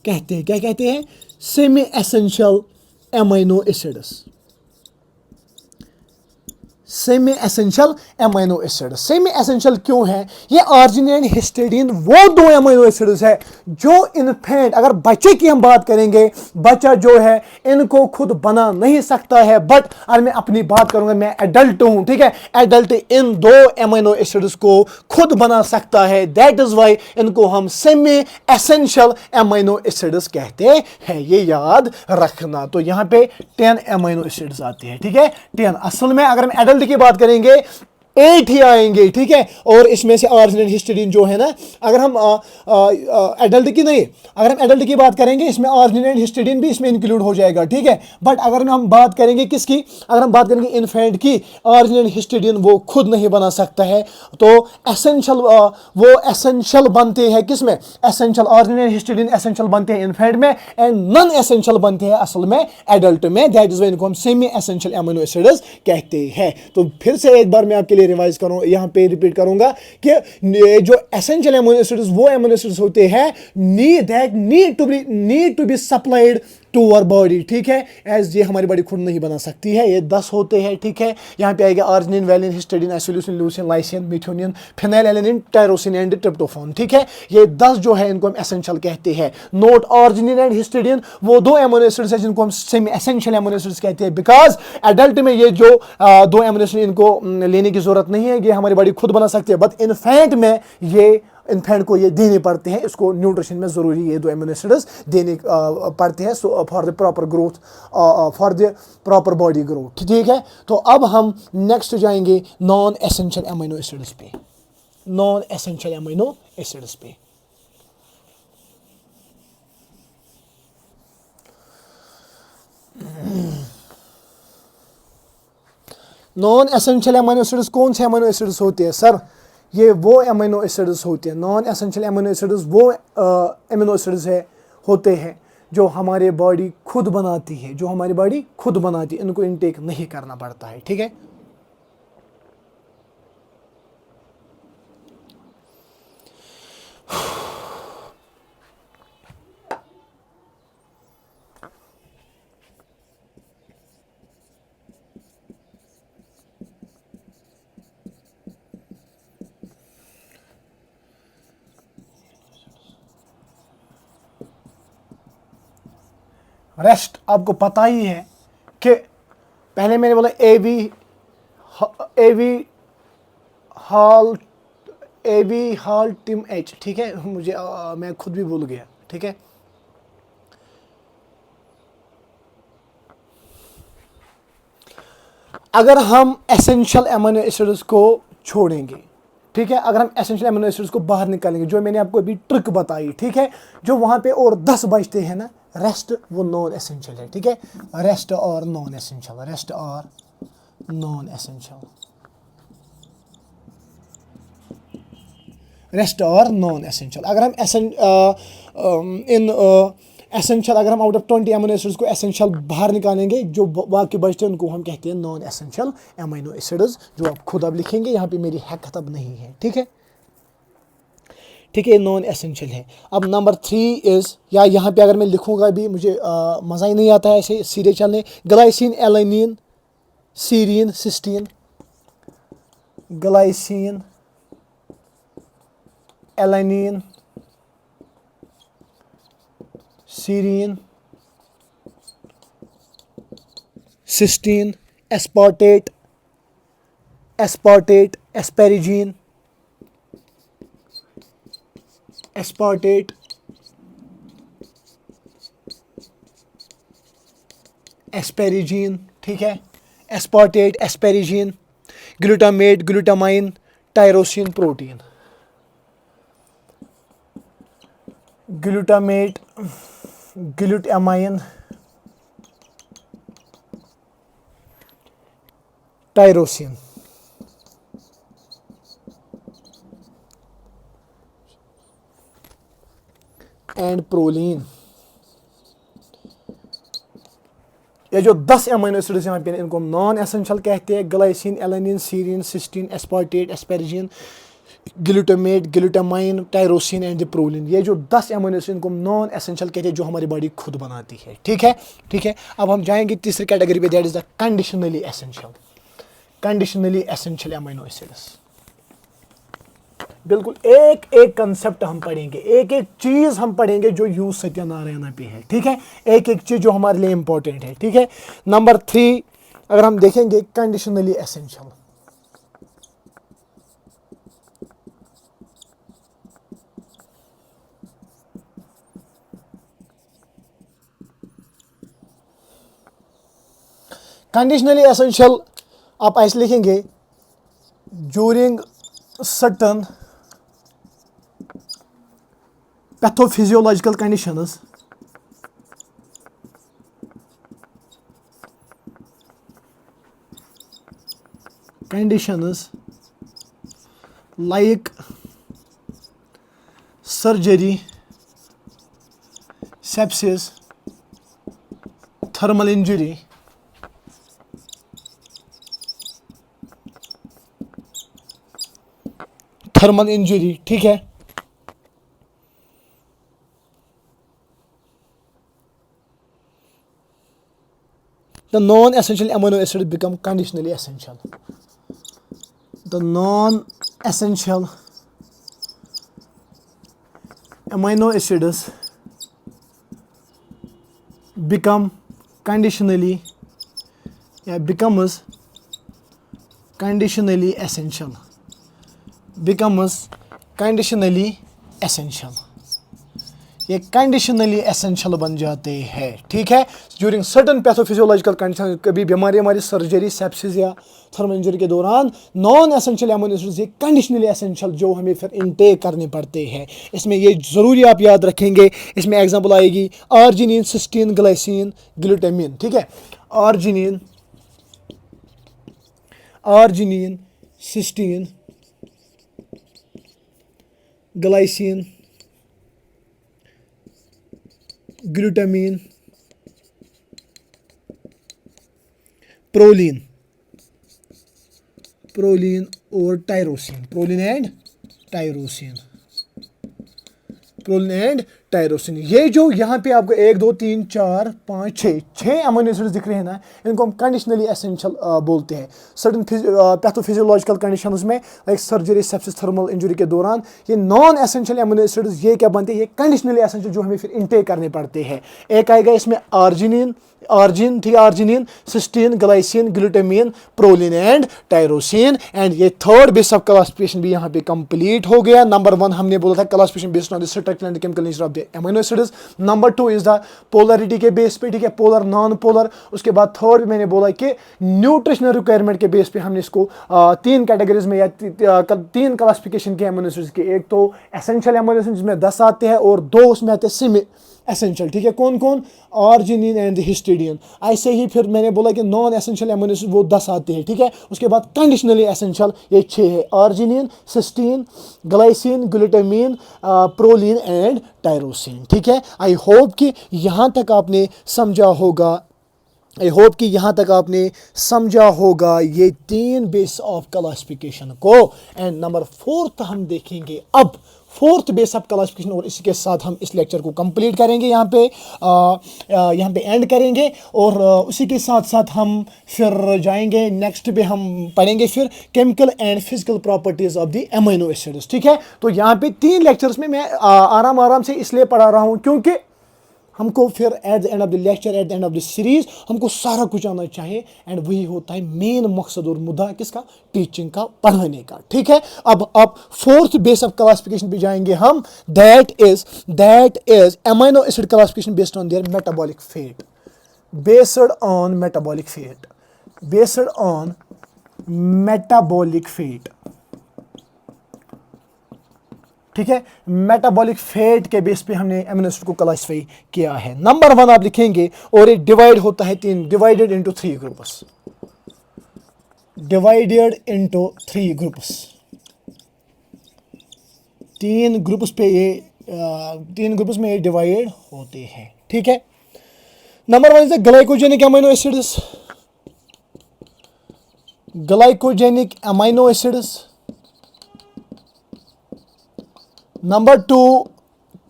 कहते हैं। क्या कहते हैं? Semi essential amino acids. Semi essential amino acid. Semi essential क्यों है? ये ऑर्जिनिन एंड हिस्टिडीन वो दो अमीनो एसिड्स है जो इन्फेंट, अगर बच्चे की हम बात करेंगे, बच्चा जो है इनको खुद बना नहीं सकता है, बट अगर मैं अपनी बात करूंगा, मैं एडल्ट हूं, ठीक है, एडल्ट इन दो अमीनो एसिड्स को खुद बना सकता है, दैट इज वाई इनको हम सेमी एसेंशियल अमीनो एसिड्स कहते हैं। ये याद रखना। तो यहां पे 10 अमीनो एसिड्स आते हैं, ठीक है, 10। असल में अगर हम एडल्ट की बात करेंगे 8 ही आएंगे, ठीक है, और इसमें से ऑर्जिनिन हिस्टिडीन जो है ना, अगर हम एडल्ट की नहीं, अगर हम एडल्ट की बात करेंगे, इसमें ऑर्जिनिन हिस्टिडीन भी इसमें इंक्लूड हो जाएगा, ठीक है। बट अगर हम बात करेंगे किसकी, अगर हम बात करेंगे इन्फेंट की, ऑर्जिनिन हिस्टिडीन वो खुद नहीं बना सकता है, तो एसेंशियल वो एसेंशियल बनते हैं किसमें? एसेंशियल ऑर्जिनिन हिस्टिडीन एसेंशियल बनते हैं इन्फेंट में, एंड नॉन एसेंशियल बनते हैं असल में एडल्ट में, दैट इज व्हाई इनको हम सेमी एसेंशियल अमीनो एसिड्स कहते हैं। तो फिर से एक बार मैं आपके लिए रिवाइज करूं, यहां पे रिपीट करूंगा कि जो एसेंशियल अमीनो एसिड्स वो अमीनो एसिड्स होते हैं need to be supplied to our body, ठीक है, एज ये हमारी बॉडी खुद नहीं बना सकती है। ये 10 होते हैं, ठीक है। यहाँ पे आएगा arginine, valine, histidine, isoleucine, leucine, lysine, methionine, phenylalanine, tyrosine and tryptophan, ठीक है। ये 10 जो है इनको हम एसेंशियल कहते हैं। नोट, ऑर्जिनिन एंड हिस्टिडीन वो दो अमीनो एसिड्स हैं जिनको हम सेमी एसेंशियल अमीनो एसिड्स कहते हैं, बिकॉज एडल्ट में ये जो दो अमीनो एसिड इनको लेने की जरूरत नहीं है, ये हमारी बॉडी खुद बना सकती है, बट इन्फेंट में ये इन्फेंट को ये देने पड़ते हैं, इसको न्यूट्रिशन में जरूरी ये दो अमीनो एसिड्स देने पड़ते हैं for the proper growth, for the proper body growth, ठीक है। तो अब हम नेक्स्ट जाएंगे नॉन एसेंशियल अमीनो एसिड्स पे, नॉन एसेंशियल अमीनो एसिड्स पे। नॉन एसेंशियल अमीनो एसिड्स कौन से अमीनो एसिड्स होते हैं सर? ये वो अमीनो एसिड्स होते हैं, नॉन एसेंशियल अमीनो एसिड्स वो अमीनो एसिड्स होते हैं जो हमारे बॉडी खुद बनाती है, जो हमारी बॉडी खुद बनाती है, इनको इनटेक नहीं करना पड़ता है, ठीक है। रेस्ट आपको पता ही है कि पहले मैंने बोला एवी हॉल टीम एच, ठीक है, मुझे मैं खुद भी भूल गया, ठीक है। अगर हम एसेंशियल अमीनो एसिड्स को छोड़ेंगे, ठीक है, अगर हम एसेंशियल अमीनो एसिड्स को बाहर निकालेंगे, जो मैंने आपको अभी ट्रिक बताई, ठीक है, जो वहां पे और 10 बचते हैं ना, रेस्ट वो नॉन एसेंशियल है, ठीक है, रेस्ट और नॉन एसेंशियल, रेस्ट और नॉन एसेंशियल, रेस्ट और नॉन एसेंशियल। अगर हम एसेंशियल अगर हम आउट ऑफ 20 अमीनो एसिड्स को एसेंशियल बाहर निकालेंगे, जो बाकी बचते हैं उनको हम कहते हैं नॉन एसेंशियल अमीनो एसिड्स, जो आप खुद अब लिखेंगे, यहाँ पे मेरी हैकत अब नहीं है। ठीक है, ठीक है, नॉन एसेंशियल है। अब नंबर 3 इज, या यहाँ पे अगर मैं लिखूंगा भी मुझे मज़ा ही नहीं आता है ऐसे सीधे चलने, glycine, alanine, serine, cysteine, glycine, alanine, serine, cysteine, aspartate, asparagine, aspartate, asparagine, ठीक है, aspartate, asparagine, glutamate, glutamine, tyrosine protein, glutamate, glutamine, tyrosine, and proline. ये जो 10 अमीनो एसिड्स यहाँ पे इनको नॉन एसेंशियल कहते हैं, glycine, alanine, serine, cysteine, aspartate, asparagine, glutamate, glutamine, tyrosine and the proline. ये जो 10 अमीनो एसिड इनको नॉन एसेंशियल कहते हैं, जो हमारी बॉडी खुद बनाती है। ठीक है, ठीक है। अब हम जाएंगे तीसरी कैटेगरी पे, that is the conditionally essential, conditionally essential amino acids. बिल्कुल एक एक कंसेप्ट हम पढ़ेंगे, एक एक चीज हम पढ़ेंगे जो यूज सत्यानारायण पे है। ठीक है, एक एक चीज जो हमारे लिए इंपॉर्टेंट है। ठीक है, नंबर 3 अगर हम देखेंगे कंडीशनली एसेंशियल, कंडीशनली एसेंशियल आप ऐसे लिखेंगे, during certain pathophysiological conditions like surgery, sepsis, thermal injury, ठीक है, the non-essential amino acids become conditionally essential. The non-essential amino acids become conditionally, becomes conditionally essential, becomes conditionally essential. ये conditionally essential बन जाते हैं। ठीक है, ड्यूरिंग सर्टन पैथोफिजियोलॉजिकल कंडीशन, कभी बीमारी हमारी सर्जरी, सेप्सिस या थर्मल इंजरी के दौरान नॉन एसेंशियल अमीनो एसिड्स ये कंडीशनली एसेंशियल जो हमें फिर इनटेक करने पड़ते हैं। इसमें ये ज़रूरी आप याद रखेंगे, इसमें एग्जांपल आएगी आर्जिनिन, सिस्टीन, ग्लाइसिन, ग्लूटामिन। ठीक है, arginine, cysteine, glycine, glutamine, proline और टायरोसिन, प्रोलीन एंड टायरोसिन। ये जो यहाँ पे आपको 1 2 3 4 5 6 अमीनो एसिड्स दिख रहे हैं ना, इनको हम कंडीशनली एसेंशियल बोलते हैं। सर्टन पैथोफिजियोलॉजिकल कंडीशंस में, like surgery, sepsis, thermal injury के दौरान ये नॉन एसेंशियल अमीनो एसिड्स ये क्या बनते हैं, ये कंडीशनली एसेंशियल जो हमें फिर इनटेक करने पड़ते हैं। एक आएगा इसमें arginine, cysteine, glycine, glutamine, proline and tyrosine. And ये थर्ड बेस ऑफ क्लासिफिकेशन भी यहाँ पे कंप्लीट हो गया। नंबर 1 हमने बोला था classification based on the structure and chemical nature of the amino acids. Number 2 is the polarity के बेस पे, ठीक है, पोलर, नॉन पोलर। उसके बाद थर्ड मैंने बोला कि न्यूट्रिशनल रिक्वायरमेंट के बेस पे हमने इसको 3 कैटेगरीज में या 3 क्लासिफिकेशन के अमीनो एसिड्स के। एक तो एसेंशियल अमीनो एसिड्स जिसमें 10 आते हैं और 2 उसमें आते हैं एसेंशियल, ठीक है। कौन कौन? Arginine and histidine. ऐसे ही फिर मैंने बोला कि नॉन एसेंशियल एमिनो एसिड वो 10 आते हैं, ठीक है। उसके बाद कंडीशनली एसेंशियल ये 6 है, arginine, cysteine, glycine, glutamine, proline and tyrosine, ठीक है। आई होप कि यहाँ तक आपने समझा होगा, ये 3 बेस ऑफ क्लासिफिकेशन को। एंड नंबर 4 हम देखेंगे अब, 4th बेस ऑफ क्लासिफिकेशन, और इसी के साथ हम इस लेक्चर को कंप्लीट करेंगे, यहाँ पे एंड करेंगे। और उसी के साथ साथ हम फिर जाएंगे नेक्स्ट पे, हम पढ़ेंगे फिर chemical and physical properties of the amino acids, ठीक है। तो यहाँ पे 3 लेक्चर्स में मैं आराम से इसलिए पढ़ा रहा हूँ क्योंकि हमको फिर at the end of the lecture, at the end of the series हमको सारा कुछ आना चाहिए। एंड वही होता है मेन मकसद और मुद्दा किसका? टीचिंग का, पढ़ाने का, ठीक है। अब 4th बेस ऑफ क्लासिफिकेशन पे जाएंगे हम, that is amino acid classification based on their metabolic fate, ठीक है। मेटाबॉलिक फेट के बेस पे हमने एमिनो एसिड को क्लासिफाई किया है। नंबर 1 आप लिखेंगे, और ये डिवाइड होता है डिवाइडेड इनटू 3 ग्रुप्स, तीन ग्रुप्स में ये डिवाइड होते हैं, ठीक है। Number 1 is glycogenic amino acids, Number 2,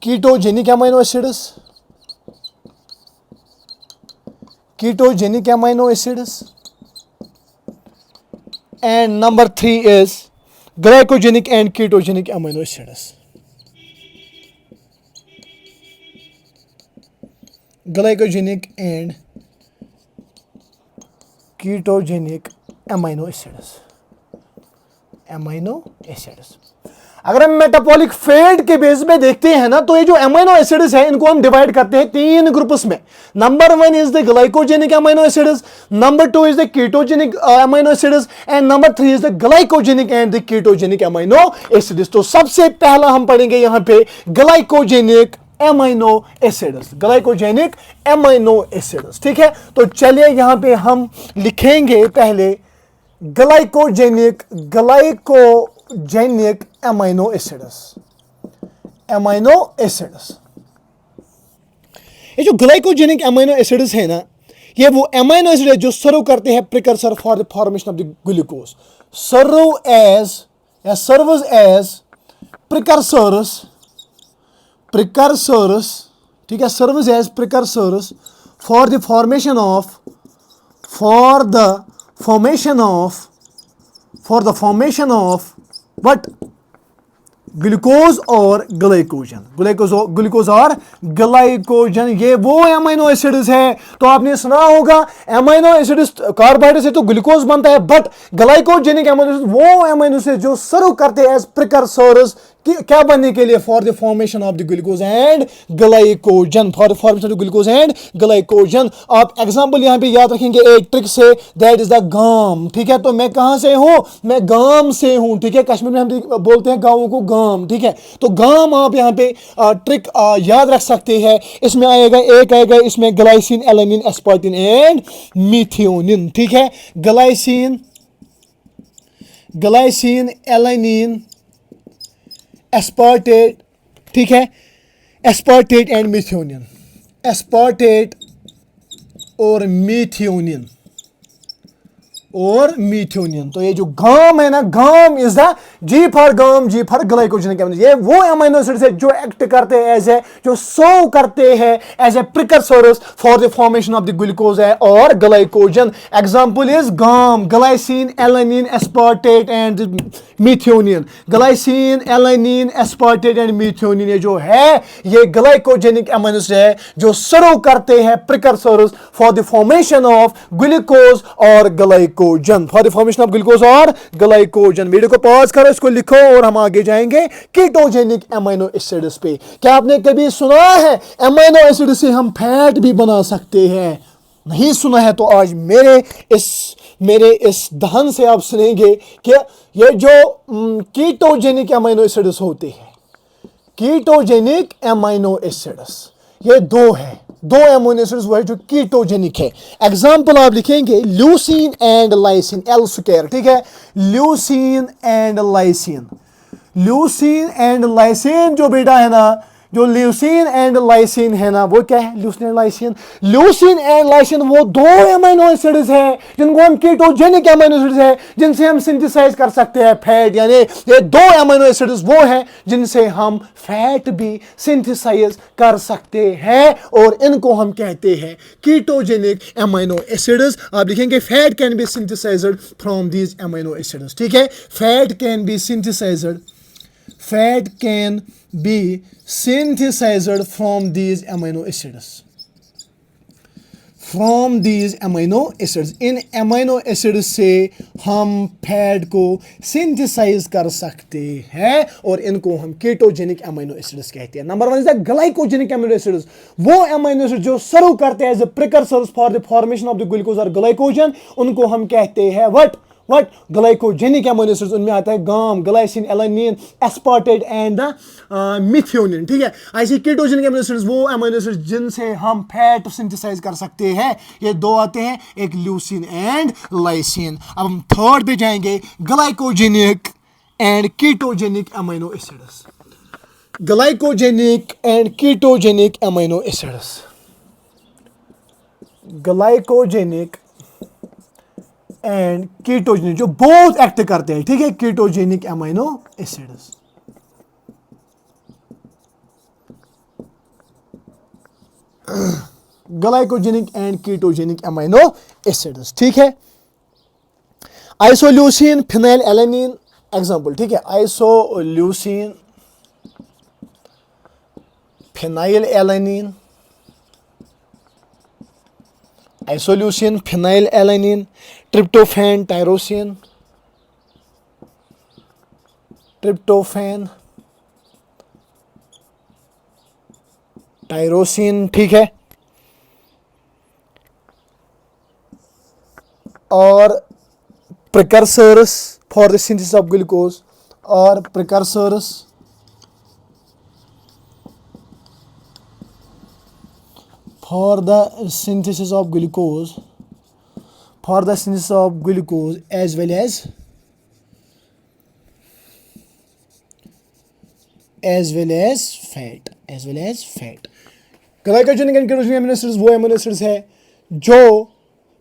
ketogenic amino acids, and number 3 is glycogenic and ketogenic amino acids. Glycogenic and ketogenic amino acids. अगर हम मेटाबॉलिक फेट के बेस में देखते हैं ना, तो ये जो एमिनो एसिड्स है इनको हम डिवाइड करते हैं 3 ग्रुप्स में। Number 1 is the glycogenic amino acids, number 2 is the ketogenic amino acids, and number 3 is the glycogenic and the ketogenic amino acids. तो सबसे पहला हम पढ़ेंगे यहां पे ग्लाइकोजेनिक एमिनो एसिड्स, ठीक है। तो चलिए यहां पे हम लिखेंगे पहले ग्लाइकोजेनिक एमिनो एसिड्स। ये जो ग्लाइकोजेनिक एमिनो एसिड्स है ना, ये वो एमिनो एसिड है जो सर्व करते हैं precursor for the formation of the glucose, serves as precursors, ठीक है, serves as precursors for the formation of what? Glucose और ग्लाइकोजन, ये वो एमिनो एसिड्स है। तो आपने सुना होगा एमिनो एसिड्स कार्बोहाइड्रेट से तो ग्लूकोज बनता है, बट ग्लाइकोजेनिक एमिनो एसिड वो एमिनो एसिड जो सर्व करते हैं एज प्रिकर्सर्स क्या बनने के लिए? For the formation of the glucose and glycogen. आप एग्जांपल यहां पे याद रखेंगे एक ट्रिक से, दैट इज द गाम, ठीक है। तो मैं कहां से हूं? मैं गाम से हूं, ठीक है। कश्मीर में हम बोलते हैं गांवों को गाम, ठीक है। तो गाम आप यहां पे ट्रिक याद रख सकते हैं। इसमें आएगा इसमें glycine, alanine, aspartine and methionine, ठीक है। ग्लाइसिन, एलानिन, एस्पार्टेट, ठीक है, एस्पार्टेट एंड मिथ्योनिन, एस्पार्टेट और मिथ्योनिन। तो ये जो गाम है ना, GAAM is the G for glycogenic amino, ये वो एमिनो एसिड्स है जो एक्ट करते हैं जो सर्व करते हैं as a precursors for the formation of the glucose और ग्लाइकोजन। एग्जांपल इज गाम, glycine, alanine, aspartate and methionine. Glycine, alanine, aspartate and methionine ये जो है ये ग्लाइकोजेनिक एमिनो एसिड है जो सर्व करते हैं precursors for the formation of glucose और glycogen, for the formation of glucose और ग्लाइकोजन। वीडियो को पॉज करो, इसको लिखो और हम आगे जाएंगे कीटोजेनिक एमिनो एसिड्स पे। क्या आपने कभी सुना है एमिनो एसिड से हम फैट भी बना सकते हैं? नहीं सुना है तो आज मेरे इस दहन से आप सुनेंगे कि ये जो कीटोजेनिक एमिनो एसिड्स होते हैं, कीटोजेनिक एमिनो एसिड्स ये दो है, दो एमिनो एसिड्स वो है जो कीटोजेनिक है। एग्जाम्पल आप लिखेंगे leucine and lysine, L square, ठीक है, leucine and lysine. Leucine and lysine जो बेटा है ना, जो ल्यूसीन एंड लाइसिन है ना, वो क्या है, leucine and lysine. Leucine and lysine वो दो एमिनो एसिड्स हैं जिनको हम कीटोजेनिक एमिनो एसिड्स हैं, जिनसे हम सिंथेसाइज कर सकते हैं फैट। यानी ये दो एमिनो एसिड्स वो हैं जिनसे हम फैट भी सिंथेसाइज कर सकते हैं, और इनको हम कहते हैं कीटोजेनिक एमिनो एसिड्स। आप लिखेंगे fat can be synthesised from these amino acids, ठीक है, fat can be synthesised, fat can be synthesized from these amino acids, from these amino acids। In amino acids से हम फैट को synthesise कर सकते हैं और इनको हम कीटोजेनिक अमीनो एसिड्स कहते हैं। Number 1 is the glycogenic amino acids, वो अमीनो एसिड जो सर्व करते हैं as a precursors for the formation of the glucose और ग्लाइकोजन, उनको हम कहते हैं व्हाट ग्लाइकोजेनिक एमिनो एसिड्स। उनमें आता है गाम, glycine, alanine, aspartate and the methionine, ठीक है। ऐसे कीटोजेनिक एमिनो एसिड्स वो एमिनो एसिड्स जिनसे हम फैट सिंथेसाइज कर सकते हैं, ये दो आते हैं, एक ल्यूसीन एंड लाइसिन। अब हम थर्ड पे जाएंगे, glycogenic and ketogenic amino acids. Glycogenic and ketogenic amino acids, glycogenic and ketogenic जो बोथ एक्ट करते हैं, ठीक है, ketogenic amino acids. Glycogenic and ketogenic amino acids, ठीक है। आइसोल्यूसिन, फिनाइल एलानिन एग्जांपल, ठीक है, isoleucine, phenyl alanine, isoleucine, phenyl alanine, tryptophan, tyrosine, tryptophan, tyrosine, ठीक है। और precursors for the synthesis of glucose, और precursors for the synthesis of glucose, for the synthesis of glucose as well as fat, as well as fat। Glycogenic and ketogenic amino acids वो amino acids है जो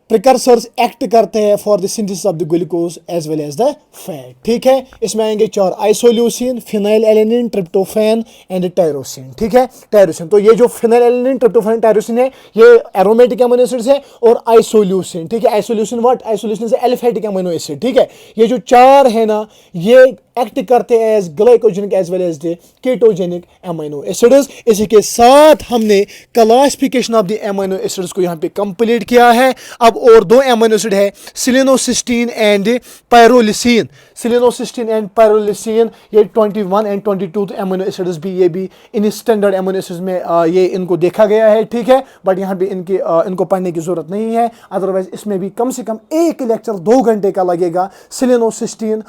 precursors act करते हैं for the synthesis of the glucose as well as the fat, ठीक है। इसमें आएंगे चार, isoleucine, phenyl alanine, tryptophan and tyrosine, ठीक है, टायरोसिन। तो ये जो फिनाइल एलानिन, ट्रिप्टोफैन, टायरोसिन है, ये एरोमेटिक एमिनो एसिड्स है। और आइसोल्यूसिन, ठीक है, isoleucine what, isoleucine is aliphatic amino acid, ठीक है। ये जो चार है ना, ये एक्ट करते हैं as glycogenic as well as the ketogenic amino acids. इसी के साथ हमने classification of the amino acids को यहाँ पे कंप्लीट किया है। अब और दो एमिनो एसिड है, सिलेनोसिस्टीन एंड पायरोलिसिन। सिलेनोसिस्टीन एंड पायरोलिसिन ये 21 एंड 22 एमिनो एसिड्स भी, ये भी इन स्टैंडर्ड एमिनो एसिड्स में ये इनको देखा गया है, ठीक है। बट यहाँ पे इनको पढ़ने की जरूरत नहीं है, अदरवाइज इसमें भी कम से कम एक लेक्चर 2 घंटे का लगेगा। सिलेनोसिस्टीन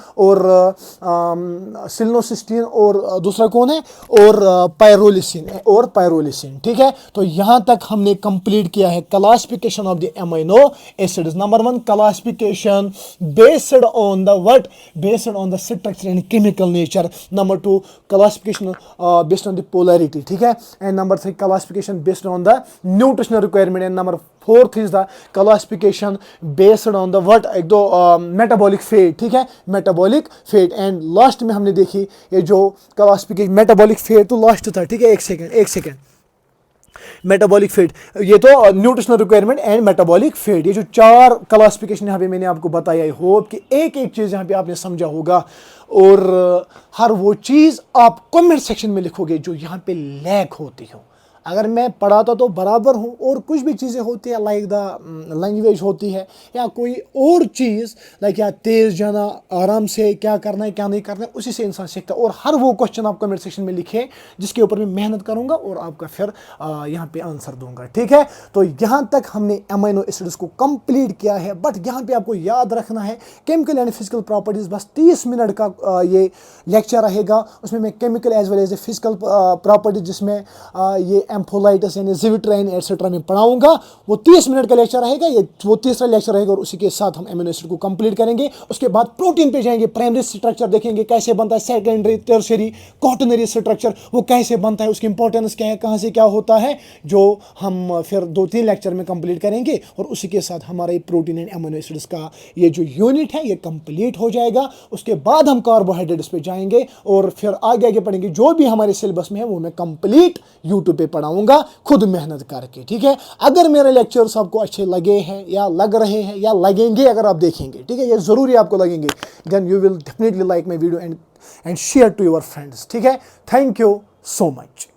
और दूसरा कौन है, और पायरोलिसिन, ठीक है। तो यहाँ तक हमने कंप्लीट किया है classification of the amino acids. Number 1 classification based on the what, based on the structure and chemical nature. Number 2 classification based on the polarity, ठीक है। And number 3 classification based on the nutritional requirement. And number 4th is the classification based on the what, एक दो metabolic fate, ठीक है, metabolic fate. And last में हमने देखी ये जो क्लासिफिकेशन मेटाबॉलिक फेट तो लास्ट था, ठीक है, एक सेकेंड मेटाबॉलिक फेट, ये तो nutritional requirement and metabolic fate, ये जो चार क्लासिफिकेशन यहाँ पे मैंने आपको बताया। आई होप कि एक एक चीज़ यहाँ पे आपने समझा होगा, और हर वो चीज़ आप कमेंट सेक्शन में लिखोगे जो यहाँ पे लैक होती हो। अगर मैं पढ़ाता तो बराबर हूँ, और कुछ भी चीज़ें होती है लाइक द लैंग्वेज होती है, या कोई और चीज़ लाइक या तेज़ जाना, आराम से क्या करना है क्या नहीं करना है, उसी से इंसान सीखता है। और हर वो क्वेश्चन आप कमेंट सेक्शन में लिखें जिसके ऊपर मैं मेहनत करूँगा और आपका फिर यहाँ पे आंसर दूंगा, ठीक है। तो यहाँ तक हमने एमिनो एसिड्स को कंप्लीट किया है। बट यहाँ पे आपको याद रखना है केमिकल एंड फिजिकल प्रॉपर्टीज़, बस 30 मिनट का ये लेक्चर रहेगा। उसमें मैं chemical as well as a physical properties जिसमें ये एम्फोलाइटिस यानी ज़िविट्राइन एटसेट्रा में पढ़ाऊंगा। वो 30 मिनट का लेक्चर रहेगा, ये वो तीसरा लेक्चर रहेगा और उसी के साथ हम अमीनो एसिड को कंप्लीट करेंगे। उसके बाद प्रोटीन पे जाएंगे, प्राइमरी स्ट्रक्चर देखेंगे कैसे बनता है, सेकेंडरी टर्शियरी क्वाटरनरी स्ट्रक्चर वो कैसे बनता है, उसकी इंपॉर्टेंस क्या है, कहाँ से क्या होता है, जो हम फिर 2-3 लेक्चर में कंप्लीट करेंगे। और उसी के साथ हमारा ये प्रोटीन एंड अमीनो एसिड्स का ये जो यूनिट है ये कंप्लीट हो जाएगा। उसके बाद हम कार्बोहाइड्रेट्स पे जाएंगे और फिर आगे आगे पढ़ेंगे। जो भी हमारे सिलेबस में है वो मैं कंप्लीट यूट्यूब पे पढ़ाऊंगा खुद मेहनत करके, ठीक है। अगर मेरे लेक्चर्स आपको अच्छे लगे हैं या लग रहे हैं या लगेंगे, अगर आप देखेंगे, ठीक है, ये ज़रूरी आपको लगेंगे, then you will definitely like my video and share to your friends, ठीक है। Thank you so much.